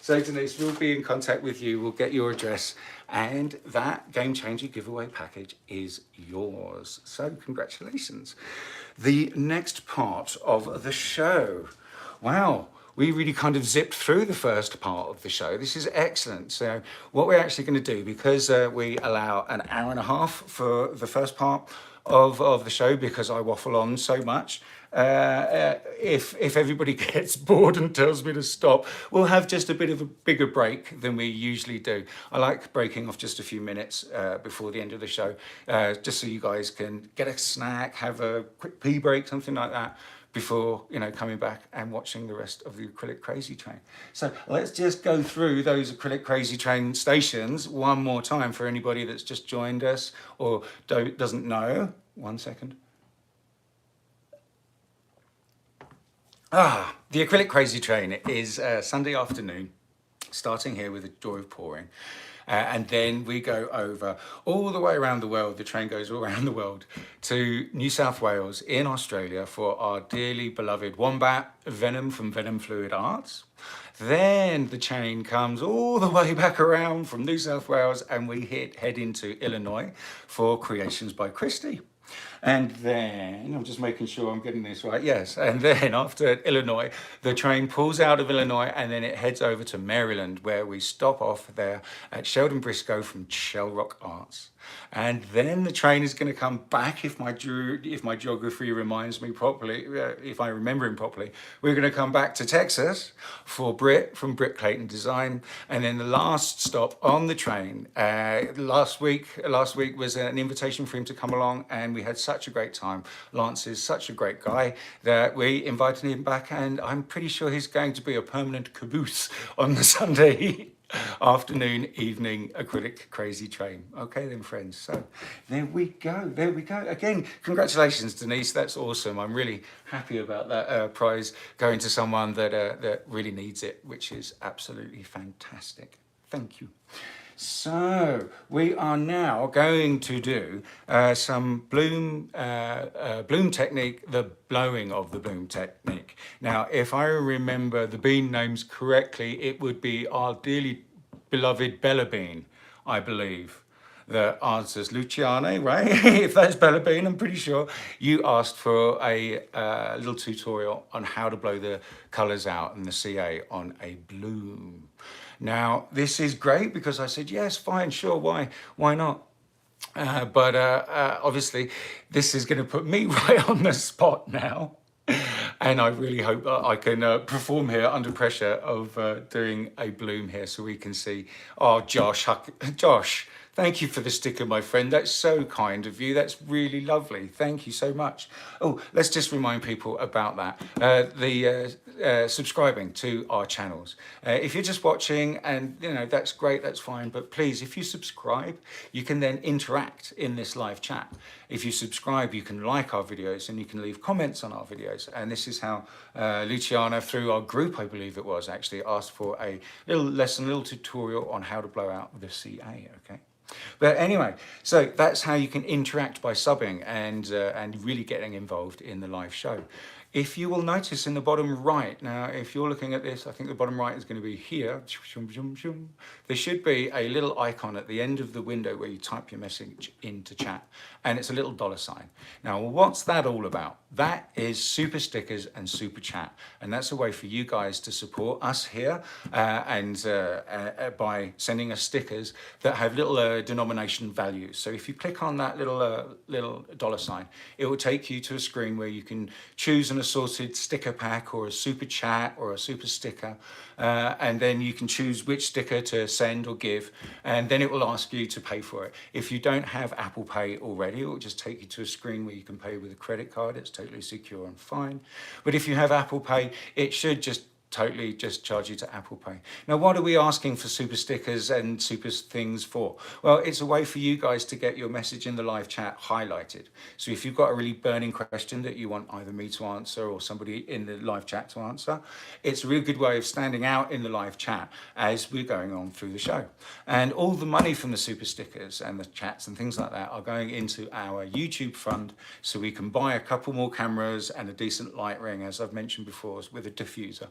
So Denise, we'll be in contact with you. We'll get your address and that Game Changer giveaway package is yours. So congratulations. The next part of the show. Wow. We really kind of zipped through the first part of the show. This is excellent. So what we're actually going to do, because we allow an hour and a half for the first part of the show, because I waffle on so much, if everybody gets bored and tells me to stop, we'll have just a bit of a bigger break than we usually do. I like breaking off just a few minutes before the end of the show, just so you guys can get a snack, have a quick pee break, something like that, before coming back and watching the rest of the Acrylic Crazy Train. So let's just go through those Acrylic Crazy Train stations one more time for anybody that's just joined us or doesn't know. 1 second. The Acrylic Crazy Train is Sunday afternoon, starting here with the Joy of Pouring. And then we go over all the way around the world. The train goes all around the world to New South Wales in Australia for our dearly beloved Wombat, Venom from Venom Fluid Art. Then the train comes all the way back around from New South Wales and we head into Illinois for Kreations by Kristey. And then, I'm just making sure I'm getting this right, yes, and then after Illinois, the train pulls out of Illinois and then it heads over to Maryland, where we stop off there at Sheldon Briscoe from Shelrock Arts. And then the train is going to come back, if my geography reminds me properly, if I remember him properly, we're going to come back to Texas for Britt from Britt, Clayton Design. And then the last stop on the train, last week was an invitation for him to come along, and we had such a great time. Lance is such a great guy that we invited him back, and I'm pretty sure he's going to be a permanent caboose on the Sunday afternoon, evening Acrylic Crazy Train. Okay then, friends, so there we go. Again, congratulations, Denise, that's awesome. I'm really happy about that prize going to someone that really needs it, which is absolutely fantastic. Thank you. So we are now going to do some bloom technique, the blowing of the bloom technique. Now, if I remember the bean names correctly, it would be our dearly beloved Bella Bean, I believe. The answer's Luciane, right? If that's Bella Bean, I'm pretty sure you asked for a little tutorial on how to blow the colors out and the CA on a bloom. Now, this is great because I said, yes, fine, sure, why not? But obviously, this is going to put me right on the spot now. And I really hope that I can perform here under pressure of doing a bloom here so we can see. Oh, Josh, thank you for the sticker, my friend. That's so kind of you. That's really lovely. Thank you so much. Oh, let's just remind people about that. Subscribing to our channels. If you're just watching and, that's great, that's fine. But please, if you subscribe, you can then interact in this live chat. If you subscribe, you can like our videos and you can leave comments on our videos. And this is how Luciana, through our group, I believe it was, actually asked for a little lesson, a little tutorial on how to blow out the CA, okay? But anyway, so that's how you can interact by subbing and really getting involved in the live show. If you will notice in the bottom right, now if you're looking at this, I think the bottom right is going to be here. There should be a little icon at the end of the window where you type your message into chat, and it's a little $sign. Now, what's that all about? That is super stickers and super chat, and that's a way for you guys to support us here by sending us stickers that have little denomination values. So if you click on that little $sign, it will take you to a screen where you can choose an assorted sticker pack or a super chat or a super sticker, and then you can choose which sticker to send or give, and then it will ask you to pay for it. If you don't have Apple Pay already, it will just take you to a screen where you can pay with a credit card. It's totally secure and fine. But if you have Apple Pay, it should just totally just charge you to Apple Pay. Now, what are we asking for super stickers and super things for? Well, it's a way for you guys to get your message in the live chat highlighted. So if you've got a really burning question that you want either me to answer or somebody in the live chat to answer, it's a real good way of standing out in the live chat as we're going on through the show. And all the money from the super stickers and the chats and things like that are going into our YouTube fund, so we can buy a couple more cameras and a decent light ring, as I've mentioned before, with a diffuser,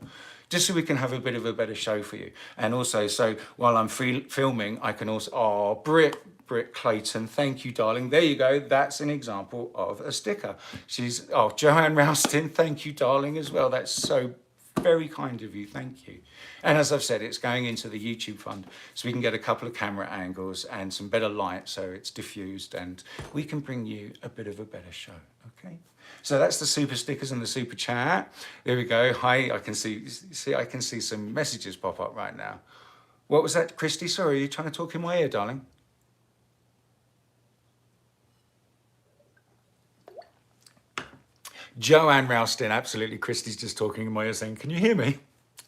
just so we can have a bit of a better show for you. And also, so while I'm filming, I can also, Britt Clayton, thank you, darling. There you go. That's an example of a sticker. Joanne Roustin, thank you, darling, as well. That's so very kind of you. Thank you. And as I've said, it's going into the YouTube fund, so we can get a couple of camera angles and some better light, so it's diffused, and we can bring you a bit of a better show. Okay. So that's the super stickers and the super chat. There we go. Hi, I can see I can see some messages pop up right now. What was that, Kristey? Sorry, are you trying to talk in my ear, darling? Joanne Roustin, absolutely. Kristey's just talking in my ear saying, can you hear me?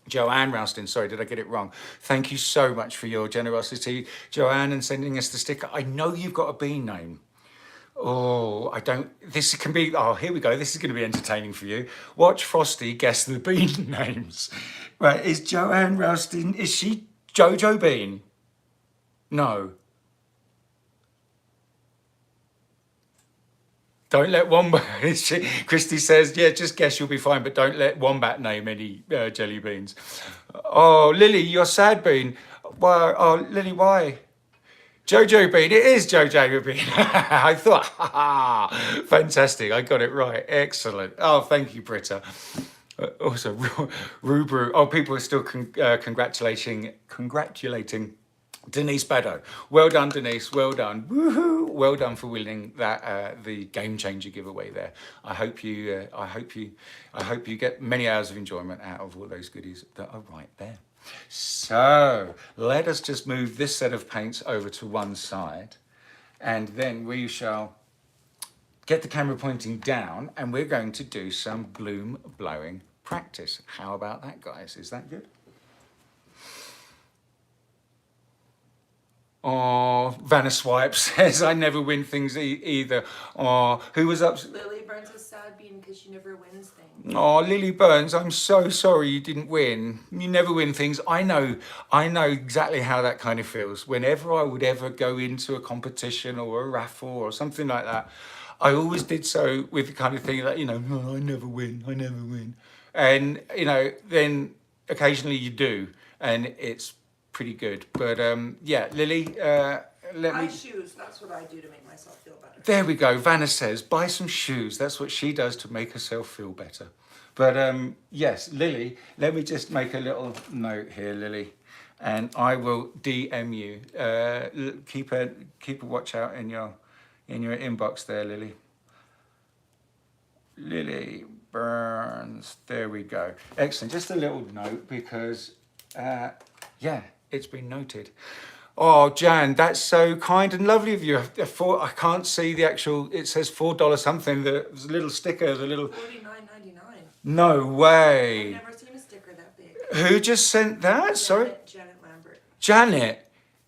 Joanne Roustin, sorry, did I get it wrong? Thank you so much for your generosity, Joanne, and sending us the sticker. I know you've got a bean name. Oh, this can be, here we go. This is going to be entertaining for you. Watch Frosty guess the bean names. Right, is Joanne Roustin, is she Jojo Bean? No. Don't let Wombat, Kristey says, yeah, just guess, you'll be fine, but don't let Wombat name any jelly beans. Oh, Lily, you're sad bean. Why? Oh, Lily, why? Jojo Bean, it is Jojo Bean. I thought, fantastic, I got it right, excellent. Oh, thank you, Britta. Also, Rubru, people are still congratulating Denise Baddow. Well done, Denise, well done. Woohoo! Well done for winning that the Gamechanger giveaway there. I hope you get many hours of enjoyment out of all those goodies that are right there. So let us just move this set of paints over to one side, and then we shall get the camera pointing down, and we're going to do some bloom blowing practice. How about that, guys? Is that good? Oh, Vanna Swipe says, I never win things either. Oh, who was up? Lily Burns is sad being because she never wins things. Oh, Lily Burns, I'm so sorry you didn't win. You never win things. I know exactly how that kind of feels. Whenever I would ever go into a competition or a raffle or something like that, I always did so with the kind of thing that, I never win. And, then occasionally you do, and it's pretty good. But yeah, Lily, buy shoes. That's what I do to make myself feel better. There we go. Vanna says, buy some shoes. That's what she does to make herself feel better. But yes, Lily, let me just make a little note here, Lily, and I will DM you. Keep a watch out in your inbox there, Lily. Lily Burns. There we go. Excellent. Just a little note because yeah, it's been noted. Oh, Jan, that's so kind and lovely of you. I can't see the actual, it says $4 something, there's a little sticker, the little... $49.99. No way. I've never seen a sticker that big. Who just sent that? Sorry? Janet Lambert.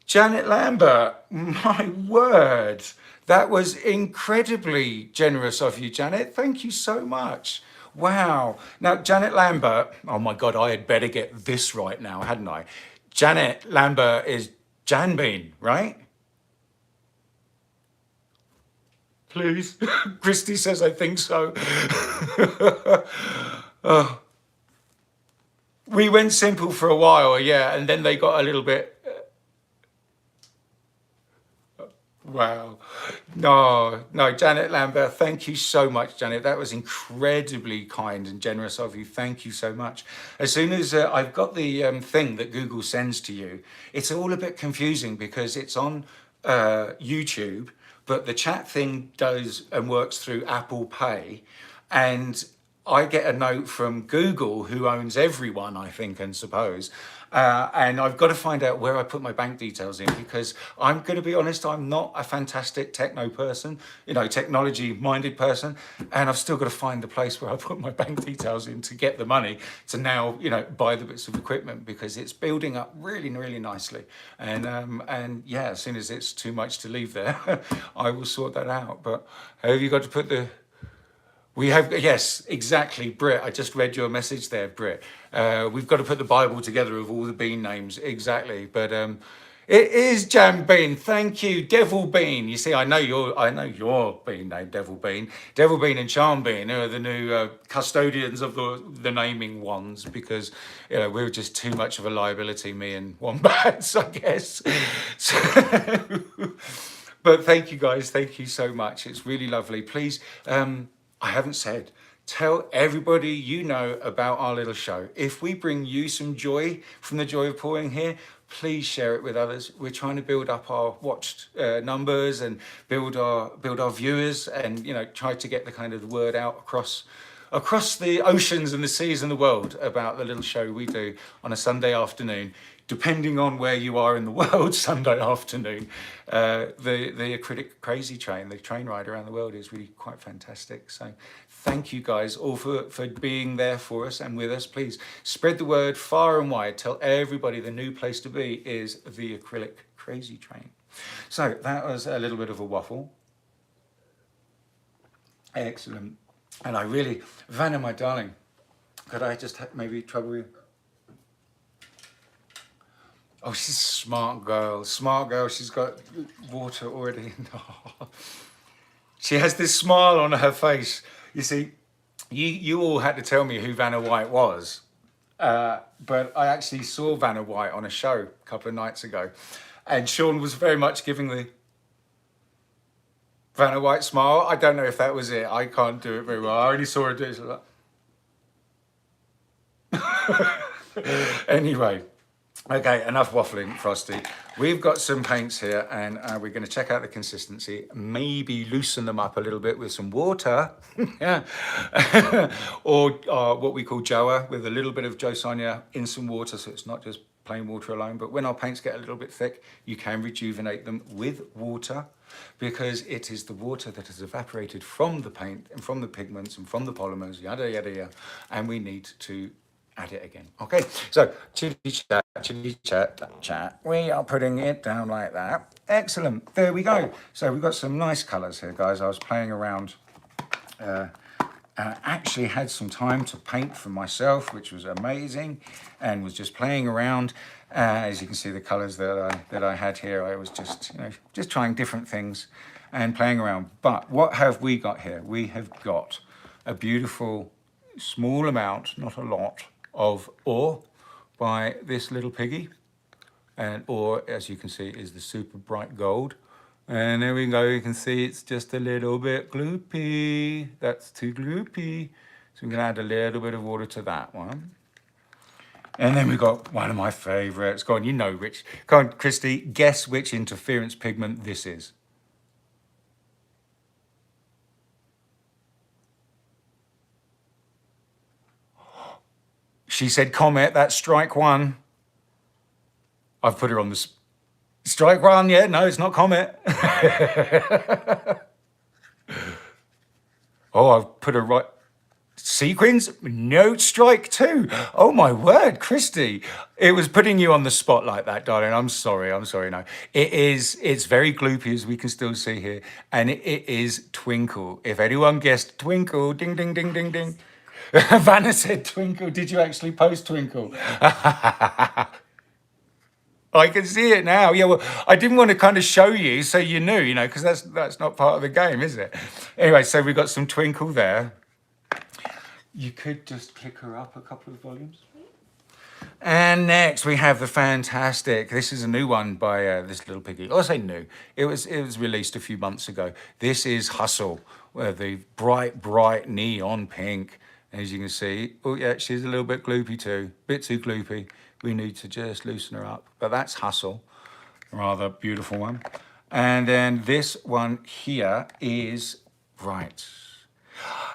Janet Lambert, my word. That was incredibly generous of you, Janet. Thank you so much. Wow. Now, Janet Lambert, oh my God, I had better get this right now, hadn't I? Janet Lambert is Jan Bean, right? Please. Kristey says, I think so. We went simple for a while, yeah, and then they got a little bit... Wow. No, Janet Lambert, thank you so much, Janet. That was incredibly kind and generous of you. Thank you so much. As soon as I've got the thing that Google sends to you, it's all a bit confusing because it's on YouTube, but the chat thing does and works through Apple Pay. And I get a note from Google, who owns everyone, I think and suppose, and I've got to find out where I put my bank details in, because I'm going to be honest, I'm not a fantastic techno person, technology minded person, and I've still got to find the place where I put my bank details in to get the money to now, buy the bits of equipment, because it's building up really, really nicely. And yeah, as soon as it's too much to leave there, I will sort that out. But have you got to put the... We have, yes, exactly, Britt. I just read your message there, Britt. We've got to put the Bible together of all the bean names, exactly. But it is Jam Bean. Thank you, Devil Bean. You see, I know your bean name, Devil Bean. Devil Bean and Charm Bean are the new custodians of the naming ones, because we were just too much of a liability, me and Wombats, I guess. But thank you guys. Thank you so much. It's really lovely. Please. I haven't said, tell everybody you know about our little show. If we bring you some joy from the joy of pouring here, please share it with others. We're trying to build up our watched numbers and build our viewers, and try to get the kind of the word out across the oceans and the seas and the world about the little show we do on a Sunday afternoon. Depending on where you are in the world, Sunday afternoon, the acrylic crazy train, the train ride around the world, is really quite fantastic. So thank you guys all for being there for us and with us. Please spread the word far and wide. Tell everybody the new place to be is the acrylic crazy train. So that was a little bit of a waffle. Excellent. And I really, Vanna, my darling, could I just maybe trouble you? Oh, she's a smart girl. Smart girl. She's got water already. She has this smile on her face. You see, you all had to tell me who Vanna White was. But I actually saw Vanna White on a show a couple of nights ago. And Sean was very much giving the Vanna White smile. I don't know if that was it. I can't do it very well. I only saw her do it like that. Anyway. Okay, enough waffling, Frosty. We've got some paints here, and we're going to check out the consistency, maybe loosen them up a little bit with some water, yeah, or what we call Joa, with a little bit of Joe Sonia in some water, so it's not just plain water alone. But when our paints get a little bit thick, you can rejuvenate them with water, because it is the water that has evaporated from the paint and from the pigments and from the polymers, yada, yada, yada, and we need to add it again. Okay, so chitty chat, we are putting it down like that. Excellent, there we go. So we've got some nice colors here, guys. I was playing around, actually had some time to paint for myself, which was amazing, and was just playing around. As you can see, the colors that I had here, I was just just trying different things and playing around. But what have we got here? We have got a beautiful small amount, not a lot, of ore by this little piggy, and ore, as you can see, is the super bright gold. And there we go, you can see it's just a little bit gloopy. That's too gloopy, so we're gonna add a little bit of water to that one. And then we've got one of my favorites. Go on, which, go on, Kristey, guess which interference pigment this is. She said Comet, that's strike one. I've put her on the strike one, yeah, no, it's not Comet. Oh, I've put her right. Sequins? No, strike two. Oh my word, Kristey. It was putting you on the spot like that, darling. I'm sorry, no. It's very gloopy, as we can still see here. And it is Twinkle. If anyone guessed Twinkle, ding, ding, ding, ding, ding. Vanna said Twinkle. Did you actually post Twinkle? I can see it now. Yeah, well, I didn't want to kind of show you so you knew, because that's not part of the game, is it? Anyway, so we've got some twinkle there. You could just click her up a couple of volumes. And next we have the fantastic, this is a new one by this little piggy. I'll say new, it was released a few months ago. This is Hustle, the bright neon pink. As you can see, oh yeah, she's a little bit gloopy too, bit too gloopy. We need to just loosen her up, but that's Hustle, rather beautiful one. And then this one here is, right.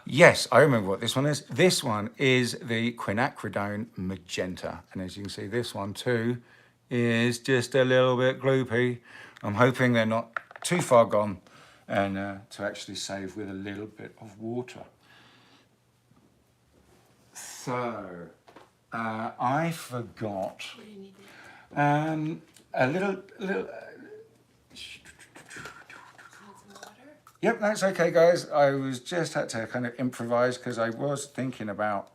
Yes, I remember what this one is. This one is the quinacridone magenta. And as you can see, this one too is just a little bit gloopy. I'm hoping they're not too far gone and to actually save with a little bit of water. So, I forgot a little Yep, that's okay, guys. I was just had to kind of improvise because I was thinking about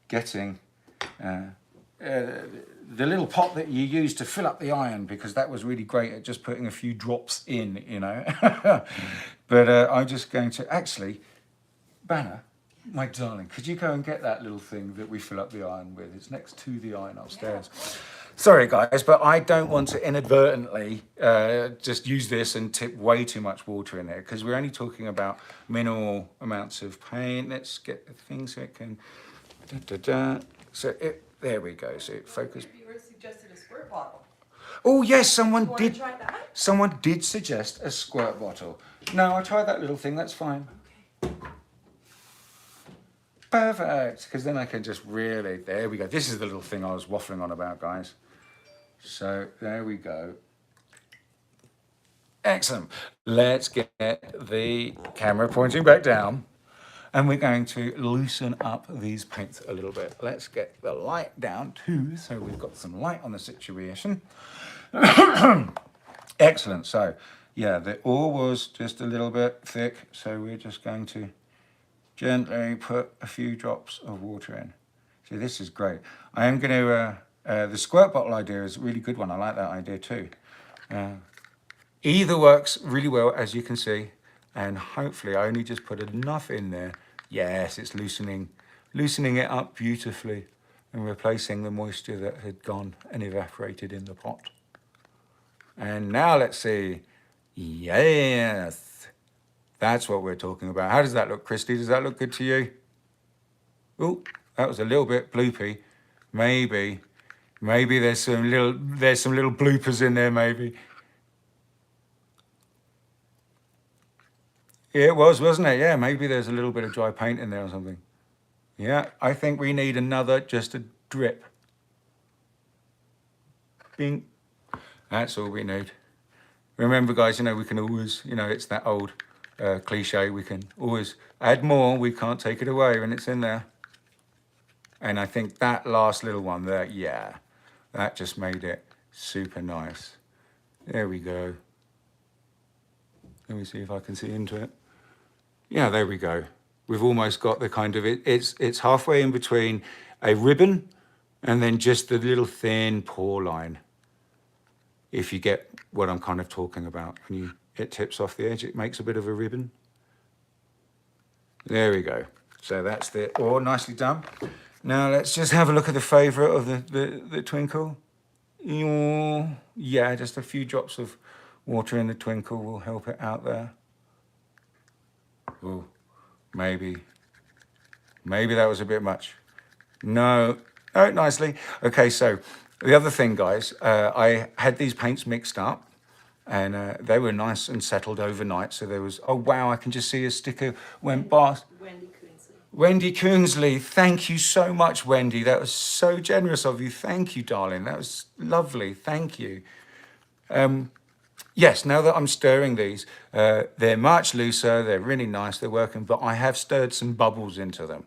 getting the little pot that you use to fill up the iron, because that was really great at just putting a few drops in, But I'm just going to actually, Banner, my darling, could you go and get that little thing that we fill up the iron with? It's next to the iron upstairs. Yeah. Sorry guys, but I don't want to inadvertently just use this and tip way too much water in there, because we're only talking about minimal amounts of paint. Let's get the thing so it can, So there we go, so it focus. You suggested a squirt bottle. Oh yes, someone did. Try that? Someone did suggest a squirt bottle. No, I tried that little thing, that's fine. Okay. Perfect, because then I can just really, there we go. This is the little thing I was waffling on about, guys. So there we go. Excellent. Let's get the camera pointing back down, and we're going to loosen up these paints a little bit. Let's get the light down too, so we've got some light on the situation. Excellent. So yeah, the ore was just a little bit thick, so we're just going to gently put a few drops of water in. See, this is great. I am going to, the squirt bottle idea is a really good one. I like that idea too. Either works really well, as you can see, and hopefully I only just put enough in there. Yes, it's loosening it up beautifully and replacing the moisture that had gone and evaporated in the pot. And now let's see. Yes, that's what we're talking about. How does that look, Kristey? Does that look good to you? Oh, that was a little bit bloopy. Maybe there's some little bloopers in there, maybe. Yeah, it was, wasn't it? Yeah, maybe there's a little bit of dry paint in there or something. Yeah, I think we need another, just a drip. Bing. That's all we need. Remember, guys, we can always, it's that old cliche, we can always add more, we can't take it away when it's in there. And I think that last little one there, yeah, that just made it super nice. There we go. Let me see if I can see into it. Yeah, there we go. We've almost got the kind of, it's halfway in between a ribbon and then just the little thin pour line. If you get what I'm kind of talking about. When it tips off the edge, it makes a bit of a ribbon. There we go. So that's the ore, nicely done. Now let's just have a look at the favourite of the twinkle. Yeah, just a few drops of water in the twinkle will help it out there. Oh, maybe that was a bit much. No, oh, nicely. Okay, so the other thing, guys, I had these paints mixed up, and they were nice and settled overnight. So there was, oh wow, I can just see a sticker went past. Wendy Coonsley, thank you so much, Wendy. That was so generous of you. Thank you, darling. That was lovely. Thank you. Yes, now that I'm stirring these, they're much looser. They're really nice. They're working, but I have stirred some bubbles into them.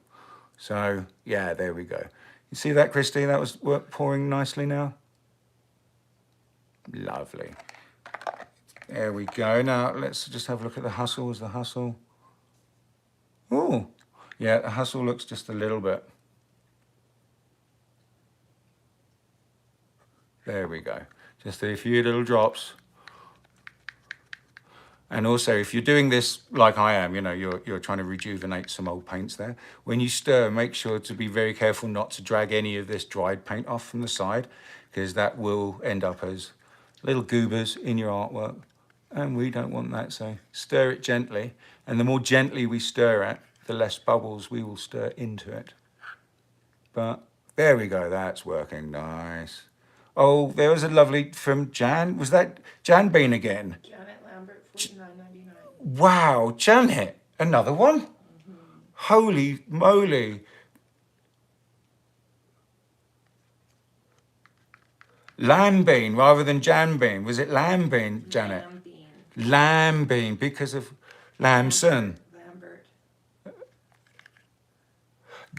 So yeah, there we go. You see that, Kristey? That was pouring nicely now. Lovely. There we go. Now let's just have a look at the Hustle. Is the Hustle? Oh, yeah, the Hustle looks just a little bit. There we go. Just a few little drops. And also, if you're doing this like I am, you know, you're trying to rejuvenate some old paints there. When you stir, make sure to be very careful not to drag any of this dried paint off from the side, because that will end up as little goobers in your artwork. And we don't want that, so stir it gently. And the more gently we stir it, the less bubbles we will stir into it. But there we go, that's working nice. Oh, there was a lovely from Jan. Was that Jan Bean again? Janet Lambert, $49.99. Wow, Janet, another one? Holy moly. Lamb bean rather than Jan Bean. Was it lamb bean, Janet? Lamb bean. Lamb bean because of Lamson. Lambert.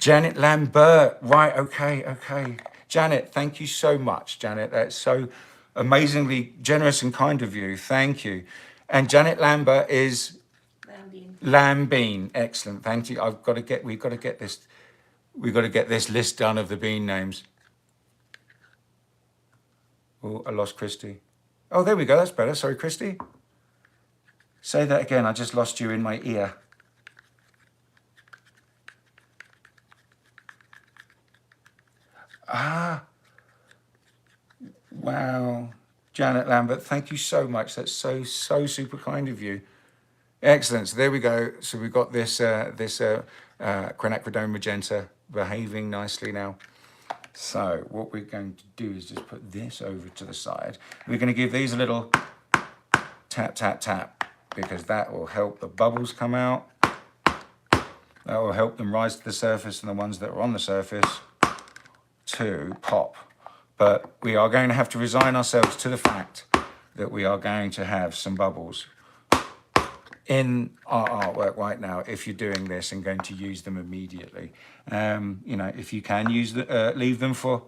Janet Lambert. Right, okay. Janet, thank you so much, Janet. That's so amazingly generous and kind of you. Thank you. And Janet Lambert is Lamb bean. Lamb bean. Excellent. Thank you. We've got to get this list done of the bean names. Oh, I lost Kristey. Oh, there we go. That's better. Sorry, Kristey. Say that again. I just lost you in my ear. Ah. Wow. Janet Lambert, thank you so much. That's so super kind of you. Excellent. So there we go. So we've got this quinacridone magenta behaving nicely now. So what we're going to do is just put this over to the side. We're going to give these a little tap, tap, tap, because that will help the bubbles come out. That will help them rise to the surface, and the ones that are on the surface to pop. But we are going to have to resign ourselves to the fact that we are going to have some bubbles in our artwork right now if you're doing this and going to use them immediately. You know, if you can leave them for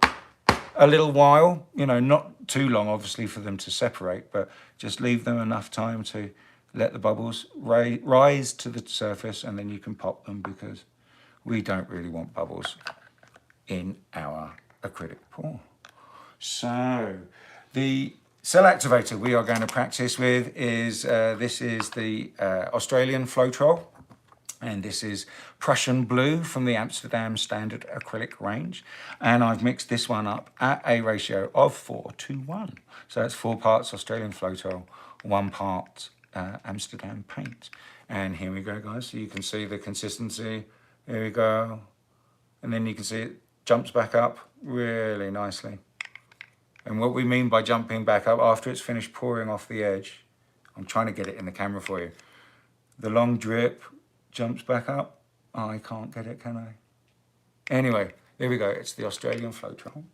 a little while, you know, not too long obviously for them to separate, but just leave them enough time to let the bubbles rise to the surface, and then you can pop them, because we don't really want bubbles in our acrylic pour. So the cell activator we are going to practice with is, this is the Australian Floetrol, and this is Prussian Blue from the Amsterdam Standard Acrylic range. And I've mixed this one up at a ratio of 4:1. So that's 4 parts Australian Floetrol, 1 part Amsterdam paint. And here we go, guys. So you can see the consistency. There we go. And then you can see it jumps back up really nicely. And what we mean by jumping back up after it's finished pouring off the edge, I'm trying to get it in the camera for you. The long drip jumps back up. Oh, I can't get it, can I? Anyway, there we go. It's the Australian Floetrol.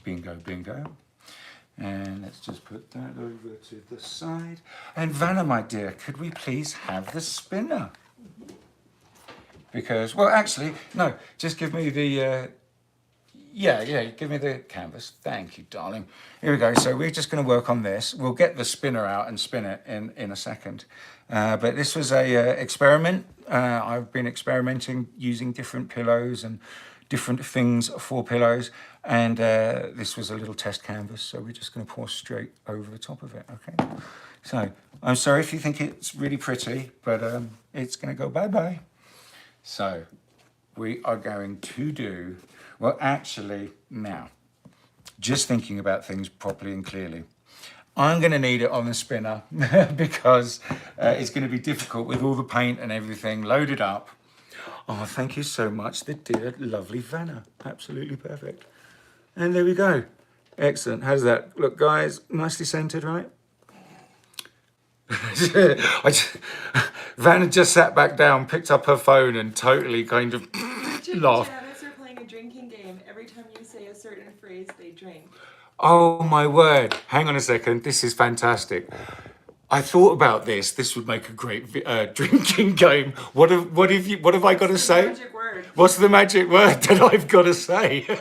Bingo, bingo. And let's just put that over to the side. And Vanna, my dear, could we please have the spinner? Because, well, actually, no, just give me the... Yeah, give me the canvas. Thank you, darling. Here we go. So we're just going to work on this. We'll get the spinner out and spin it in a second. But this was a experiment. I've been experimenting using different pillows and different things for pillows. And this was a little test canvas. So we're just going to pour straight over the top of it, okay? So I'm sorry if you think it's really pretty, but it's going to go bye-bye. So we are going to do... Well, actually, now, just thinking about things properly and clearly, I'm going to need it on the spinner because it's going to be difficult with all the paint and everything loaded up. Oh, thank you so much, the dear, lovely Vanna. Absolutely perfect. And there we go. Excellent. How does that look, guys? Nicely centered, right? Vanna just sat back down, picked up her phone and totally kind of laughed. Drinking game. Every time you say a certain phrase, they drink. Oh my word. Hang on a second. This is fantastic. I thought about this. This would make a great drinking game. What have I got to say? Magic word. What's the magic word that I've got to say? I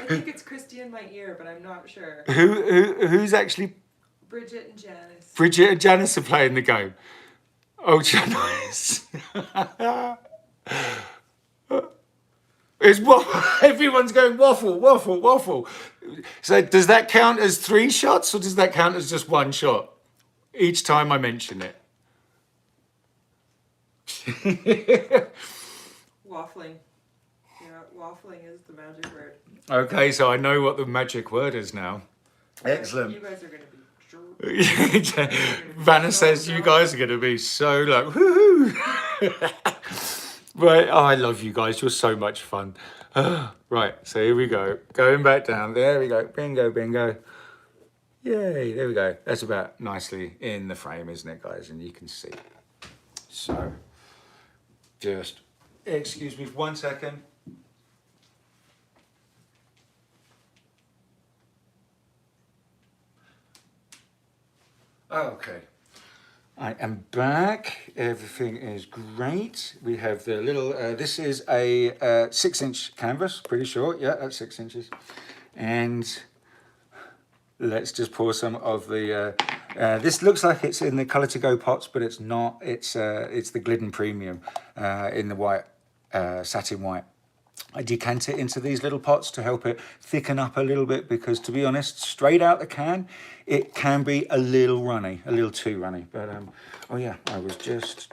think it's Kristey in my ear, but I'm not sure. Who's actually? Bridget and Janice. Bridget and Janice are playing the game. Oh, Janice. It's waffle. Everyone's going waffle, waffle, waffle. So does that count as 3 shots or does that count as just 1 shot? Each time I mention it. Waffling. Yeah, waffling is the magic word. Okay, so I know what the magic word is now. Excellent. You guys are going to be Vanna says you guys are going to be so like, woohoo. Right, oh, I love you guys. You're so much fun. Right, so here we go. Going back down. There we go. Bingo, bingo. Yay, there we go. That's about nicely in the frame, isn't it, guys? And you can see. So, just excuse me for 1 second. Okay. I am back. Everything is great. We have the little, this is a 6-inch canvas, pretty short. Yeah, that's 6 inches. And let's just pour some of the, this looks like it's in the Colour to Go pots, but it's not. It's the Glidden Premium in the white, satin white. I decant it into these little pots to help it thicken up a little bit because, to be honest, straight out the can, it can be a little runny, a little too runny. But, oh yeah, I was just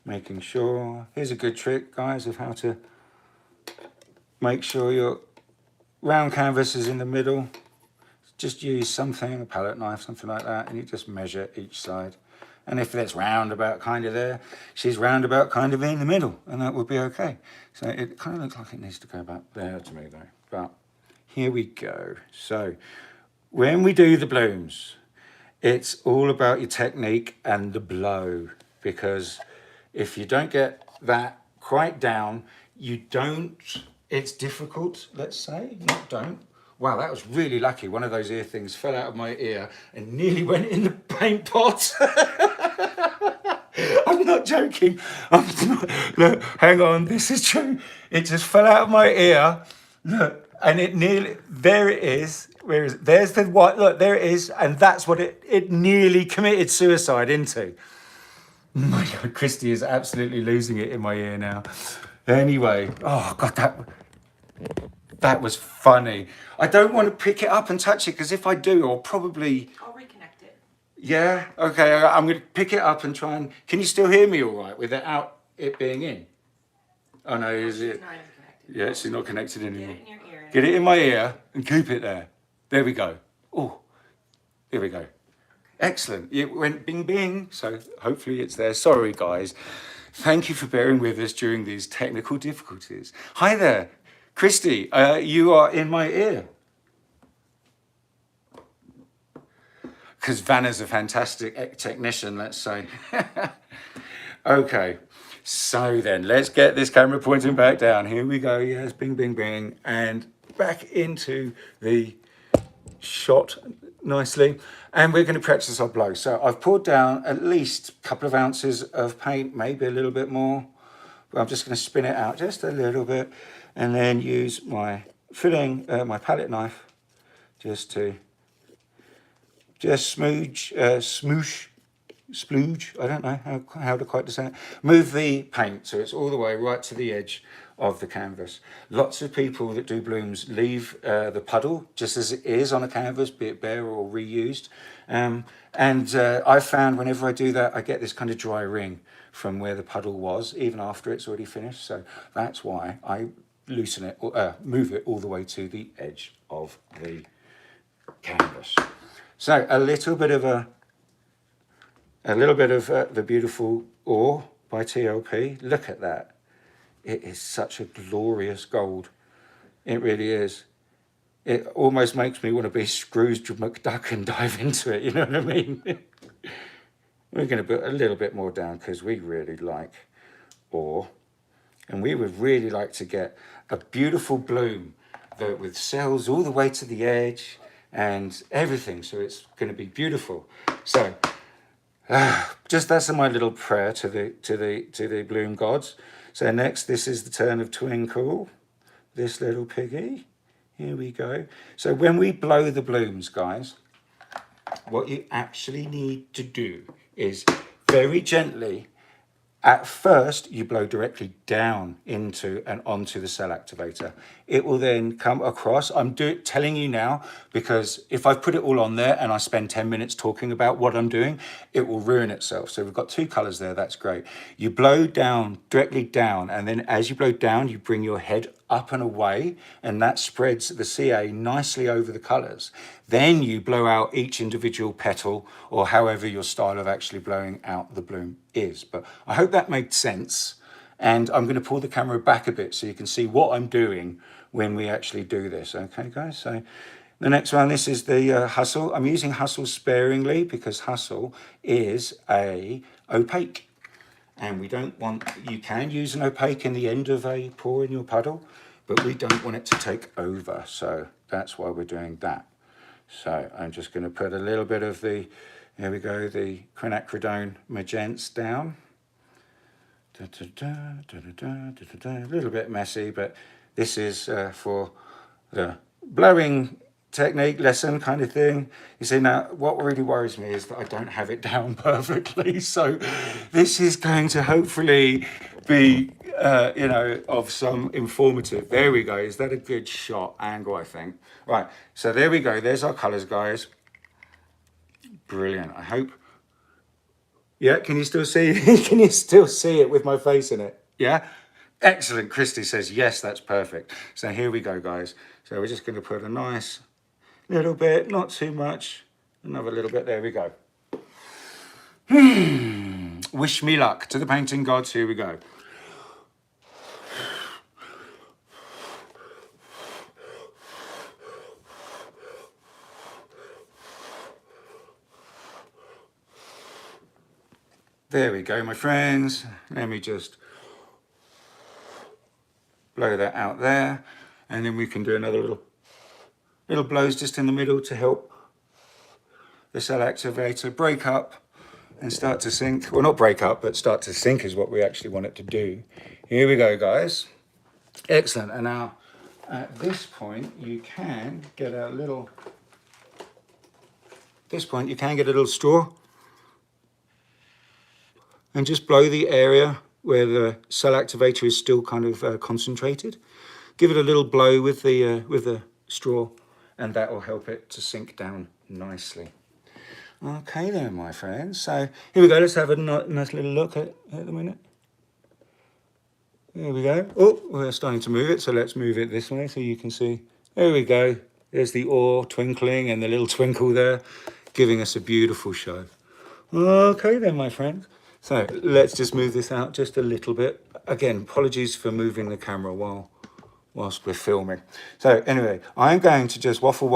making sure. Here's a good trick, guys, of how to make sure your round canvas is in the middle. Just use something, a palette knife, something like that, and you just measure each side. And if it's roundabout kind of there, she's roundabout kind of in the middle, and that would be okay. So it kind of looks like it needs to go back there to me though. But here we go. So when we do the blooms, it's all about your technique and the blow, because if you don't get that quite down, you don't, it's difficult, let's say, not don't. Wow, that was really lucky. One of those ear things fell out of my ear and nearly went in the paint pot. I'm not joking. Look, hang on, this is true. It just fell out of my ear. Look, and it nearly, there it is. Where is it? There's the white, look, there it is. And that's what it nearly committed suicide into. Oh my God, Kristey is absolutely losing it in my ear now. Anyway, oh God, that was funny. I don't want to pick it up and touch it because if I do, I'll probably... I'll reconnect it. Yeah? Okay, I'm going to pick it up and try and... Can you still hear me all right without it being in? Oh no, is it? Not even connected. Yeah, it's not connected anymore. Get it in your ear. Get it in my ear and keep it there. There we go. Oh, here we go. Excellent. It went bing bing, so hopefully it's there. Sorry guys. Thank you for bearing with us during these technical difficulties. Hi there. Kristey, you are in my ear. Because Vanna's a fantastic technician, let's say. Okay, so then let's get this camera pointing back down. Here we go, yes, bing, bing, bing. And back into the shot nicely. And we're going to practice our blow. So I've poured down at least a couple of ounces of paint, maybe a little bit more. But I'm just going to spin it out just a little bit. And then use my my palette knife just to smooge, splooge, I don't know how to quite say it. Move the paint so it's all the way right to the edge of the canvas. Lots of people that do blooms leave the puddle just as it is on a canvas, be it bare or reused. I've found whenever I do that, I get this kind of dry ring from where the puddle was, even after it's already finished. So that's why I loosen it, move it all the way to the edge of the canvas. So a little bit of the beautiful ore by TLP. Look at that. It is such a glorious gold. It really is. It almost makes me want to be Scrooge McDuck and dive into it, you know what I mean? We're going to put a little bit more down because we really like ore. And we would really like to get a beautiful bloom with cells all the way to the edge and everything. So it's going to be beautiful. So just that's my little prayer to the bloom gods. So next, this is the turn of Twinkle, this little piggy. Here we go. So when we blow the blooms, guys, what you actually need to do is very gently At first, you blow directly down into and onto the cell activator. It will then come across. I'm telling you now, because if I put it all on there and I spend 10 minutes talking about what I'm doing, it will ruin itself. So we've got two colors there, that's great. You blow down, directly down, and then as you blow down, you bring your head up and away, and that spreads the CA nicely over the colors. Then you blow out each individual petal, or however your style of actually blowing out the bloom is. But I hope that made sense. And I'm going to pull the camera back a bit so you can see what I'm doing when we actually do this. Okay, guys? So the next one, this is the Hustle. I'm using Hustle sparingly because Hustle is a opaque. And we don't want, you can use an opaque in the end of a pour in your puddle, but we don't want it to take over. So that's why we're doing that. So I'm just going to put a little bit of the, here we go, the quinacridone magents down. A little bit messy, but this is for the blowing technique lesson kind of thing. You see, now what really worries me is that I don't have it down perfectly. So this is going to hopefully be, you know, of some informative. There we go. Is that a good shot angle, I think? Right. So there we go. There's our colors, guys. Brilliant. I hope. Yeah. Can you still see? Can you still see it with my face in it? Yeah. Excellent. Kristey says, yes, that's perfect. So here we go, guys. So we're just going to put a nice little bit, not too much. Another little bit. There we go. Wish me luck. To the painting gods. Here we go. There we go, my friends. Let me just blow that out there. And then we can do another little blows just in the middle to help the cell activator break up and start to sink. Well, not break up, but start to sink is what we actually want it to do. Here we go, guys. Excellent. And now at this point, you can get a little, straw and just blow the area where the cell activator is still kind of concentrated. Give it a little blow with the straw, and that will help it to sink down nicely. Okay then, my friends. So here we go. Let's have a nice little look at the minute. There we go. Oh, we're starting to move it, so let's move it this way so you can see. There we go. There's the ore twinkling and the little twinkle there, giving us a beautiful show. Okay then, my friends. So let's just move this out just a little bit. Again, apologies for moving the camera whilst we're filming. So anyway, I'm going to just waffle.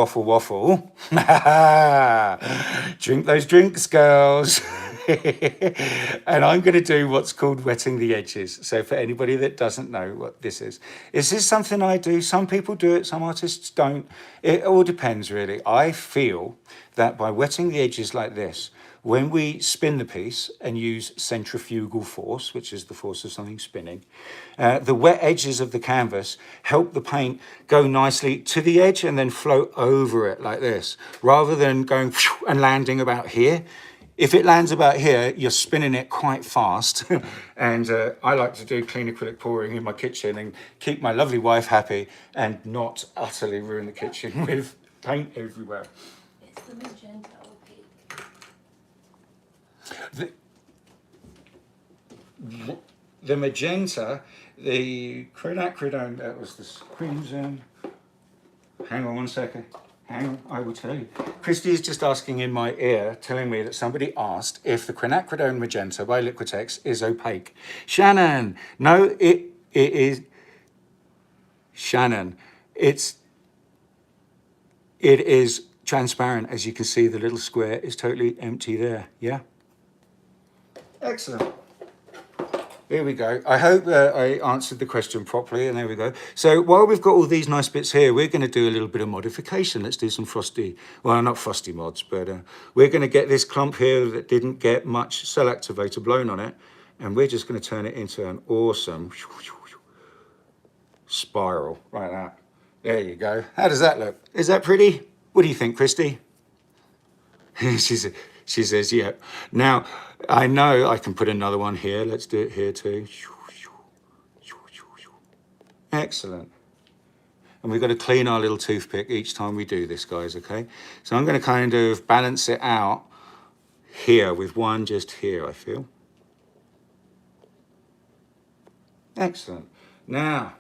Drink those drinks, girls. And I'm going to do what's called wetting the edges. So for anybody that doesn't know what this is something I do. Some people do it, some artists don't. It all depends, really. I feel that by wetting the edges like this, when we spin the piece and use centrifugal force, which is the force of something spinning, the wet edges of the canvas help the paint go nicely to the edge and then float over it like this, rather than going and landing about here. If it lands about here, you're spinning it quite fast. And I like to do clean acrylic pouring in my kitchen and keep my lovely wife happy and not utterly ruin the kitchen with paint everywhere. It's the magenta opaque. The magenta, the quinacridone, that was the crimson. Hang on one second. Hang on, I will tell you. Kristey is just asking in my ear, telling me that somebody asked if the quinacridone magenta by Liquitex is opaque. Shannon, no, it is. Shannon, it is transparent. As you can see, the little square is totally empty there. Yeah. Excellent. There we go. I hope I answered the question properly, and there we go. So while we've got all these nice bits here, we're going to do a little bit of modification. Let's do some frosty, well, not frosty mods, but we're going to get this clump here that didn't get much cell activator blown on it, and we're just going to turn it into an awesome spiral like that. There you go. How does that look? Is that pretty? What do you think, Kristey? She says, yeah. Now, I know I can put another one here. Let's do it here too. Excellent. And we've got to clean our little toothpick each time we do this, guys, okay? So I'm going to kind of balance it out here with one just here, I feel. Excellent. Now,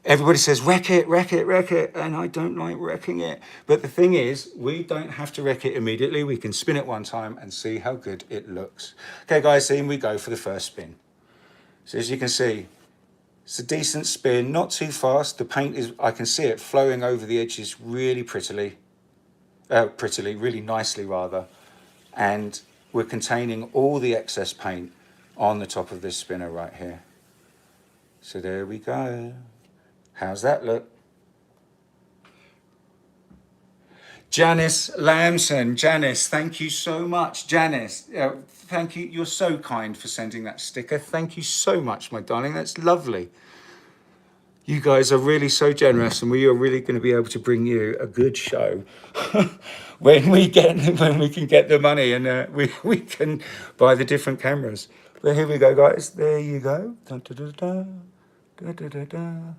everybody says, wreck it, wreck it, wreck it, and I don't like wrecking it. But the thing is, we don't have to wreck it immediately. We can spin it one time and see how good it looks. Okay, guys, in we go for the first spin. So as you can see, it's a decent spin, not too fast. The paint is, I can see it flowing over the edges really really nicely rather. And we're containing all the excess paint on the top of this spinner right here. So there we go. How's that look? Janice Lamson. Janice, thank you so much. Janice, thank you. You're so kind for sending that sticker. Thank you so much, my darling. That's lovely. You guys are really so generous, and we are really going to be able to bring you a good show when we can get the money and we can buy the different cameras. But here we go, guys. There you go. Dun, dun, dun, dun. Dun, dun, dun, dun.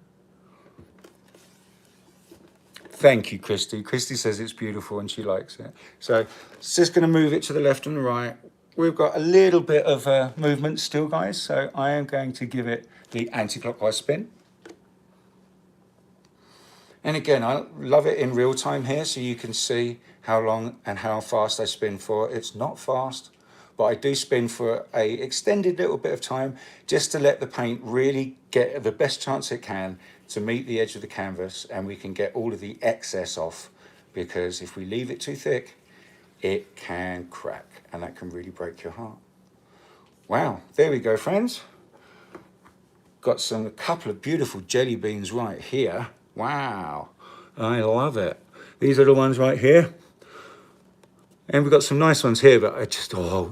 Thank you, Kristey. Kristey says it's beautiful and she likes it. So it's just going to move it to the left and the right. We've got a little bit of movement still, guys. So I am going to give it the anti-clockwise spin. And again, I love it in real time here, so you can see how long and how fast I spin for. It's not fast, but I do spin for a extended little bit of time just to let the paint really get the best chance it can to meet the edge of the canvas, and we can get all of the excess off, because if we leave it too thick, it can crack, and that can really break your heart. Wow, there we go, friends. Got a couple of beautiful jelly beans right here. Wow, I love it. These are the ones right here. And we've got some nice ones here, but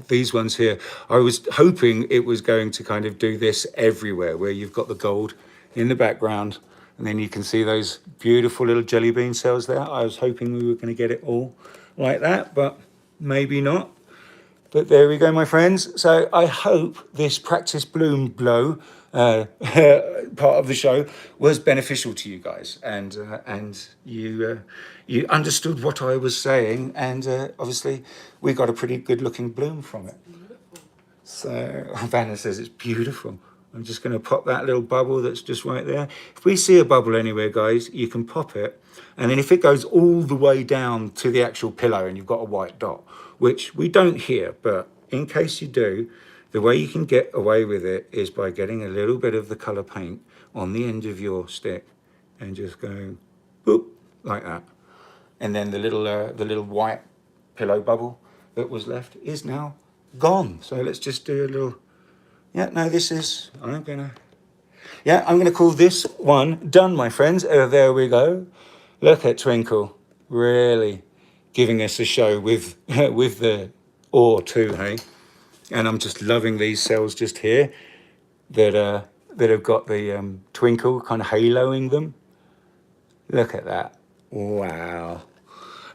these ones here. I was hoping it was going to kind of do this everywhere, where you've got the gold in the background, and then you can see those beautiful little jelly bean cells there. I was hoping we were going to get it all like that, but maybe not. But there we go, my friends. So I hope this practice bloom blow part of the show was beneficial to you guys, and you understood what I was saying, and obviously we got a pretty good looking bloom from it. So Vanna says it's beautiful. I'm just going to pop that little bubble that's just right there. If we see a bubble anywhere, guys, you can pop it, and then if it goes all the way down to the actual pillow and you've got a white dot, which we don't here, but in case you do, the way you can get away with it is by getting a little bit of the colour paint on the end of your stick and just going boop like that. And then the little white pillow bubble that was left is now gone. So let's just do a little, I'm gonna call this one done, my friends. There we go. Look at Twinkle, really giving us a show with with the ore too, hey? And I'm just loving these cells just here that have got the twinkle kind of haloing them. Look at that. Wow.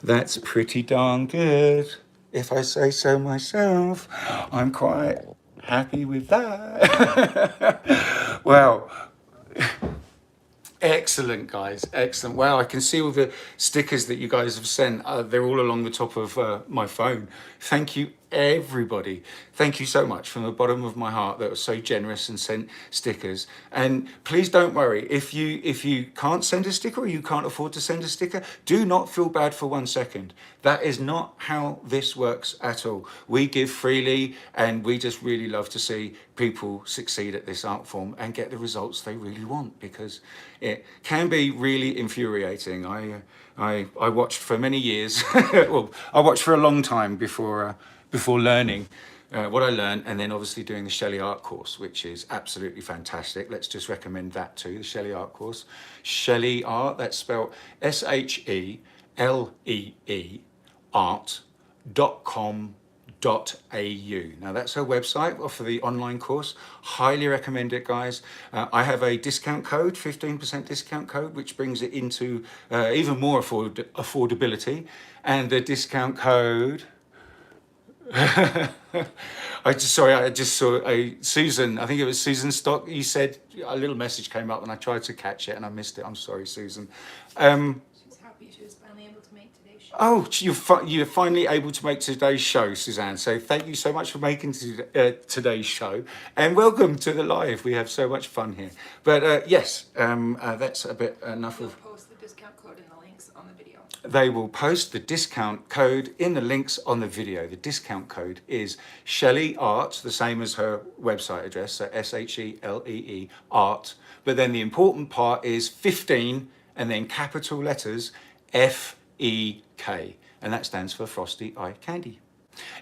That's pretty darn good, if I say so myself. I'm quite happy with that. Well, excellent, guys. Excellent. Wow, I can see all the stickers that you guys have sent. They're all along the top of my phone. Thank you, everybody. Thank you so much from the bottom of my heart that was so generous and sent stickers. And please don't worry, if you can't send a sticker or you can't afford to send a sticker, do not feel bad for 1 second. That is not how this works at all. We give freely, and we just really love to see people succeed at this art form and get the results they really want, because it can be really infuriating. I watched for many years. Well, I watched for a long time before learning what I learned, and then obviously doing the Shelley Art course, which is absolutely fantastic. Let's just recommend that too, the Shelley Art course. Shelley Art, that's spelled SHELEE art.com.au. Now that's her website for the online course. Highly recommend it, guys. I have a discount code, 15% discount code, which brings it into even more affordability. And the discount code, I just saw a Susan, I think it was Susan Stock. You said a little message came up and I tried to catch it and I missed it. I'm sorry, Susan. She's happy she was finally able to make today's show. Oh, you're finally able to make today's show, Suzanne. So thank you so much for making today's show, and welcome to the live. We have so much fun here. But yes, that's a bit enough We'll of. post the discount code in the links on the video. They will post the discount code in the links on the video. The discount code is Shelly Art, the same as her website address, so SHELEE Art. But then the important part is 15 and then capital letters FEK, and that stands for Frosty Eye Candy.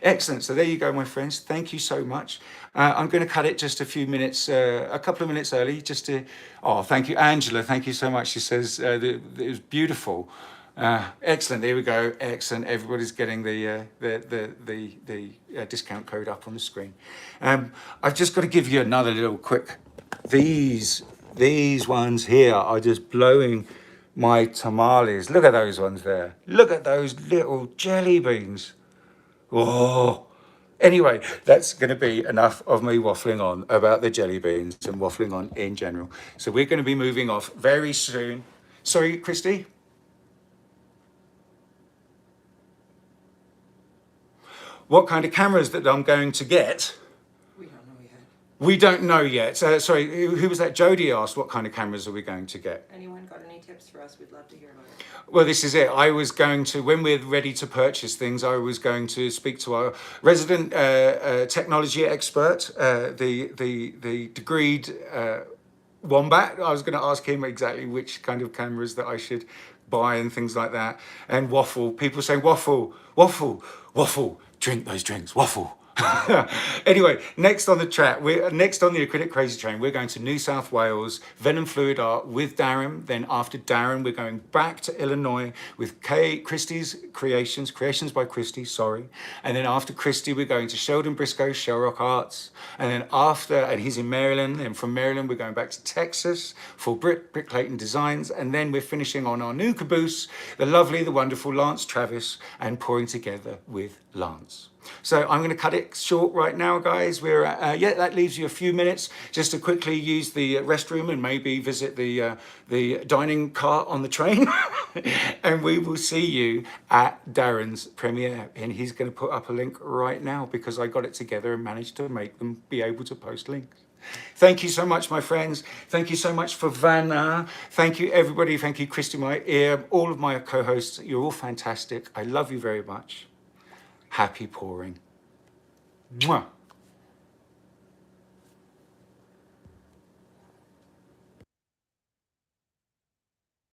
Excellent. So there you go, my friends. Thank you so much. I'm going to cut it just a few minutes, a couple of minutes early, just to. Oh, thank you, Angela. Thank you so much. She says that it was beautiful. Excellent. There we go. Excellent. Everybody's getting the discount code up on the screen. I've just got to give you another little quick. These ones here are just blowing my tamales. Look at those ones there. Look at those little jelly beans. Oh. Anyway, that's going to be enough of me waffling on about the jelly beans and waffling on in general. So we're going to be moving off very soon. Sorry, Kristey? What kind of cameras that I'm going to get? We don't know yet. We don't know yet. Sorry, who was that? Jody asked what kind of cameras are we going to get? Anyone got any tips for us? We'd love to hear about it. Well, this is it. I was going to, when we're ready to purchase things, I was going to speak to our resident technology expert, the degreed Wombat. I was going to ask him exactly which kind of cameras that I should buy and things like that. And waffle. People say waffle, waffle, waffle. Drink those drinks, waffle. Anyway, next on the acrylic crazy train, we're going to New South Wales, Venom Fluid Art with Darren. Then after Darren, we're going back to Illinois with Kristey's Kreations by Kristey, sorry. And then after Kristey, we're going to Sheldon Briscoe's Shelrock Arts. And then and he's in Maryland. And from Maryland, we're going back to Texas for Britt Clayton Designs. And then we're finishing on our new caboose, the lovely, the wonderful Lance Travis, and pouring together with Lance. So I'm going to cut it short right now, guys. That leaves you a few minutes just to quickly use the restroom and maybe visit the dining car on the train. And we will see you at Darren's premiere. And he's going to put up a link right now because I got it together and managed to make them be able to post links. Thank you so much, my friends. Thank you so much for Vanna. Thank you, everybody. Thank you, Kristey, my ear, all of my co-hosts. You're all fantastic. I love you very much. Happy pouring. Mwah.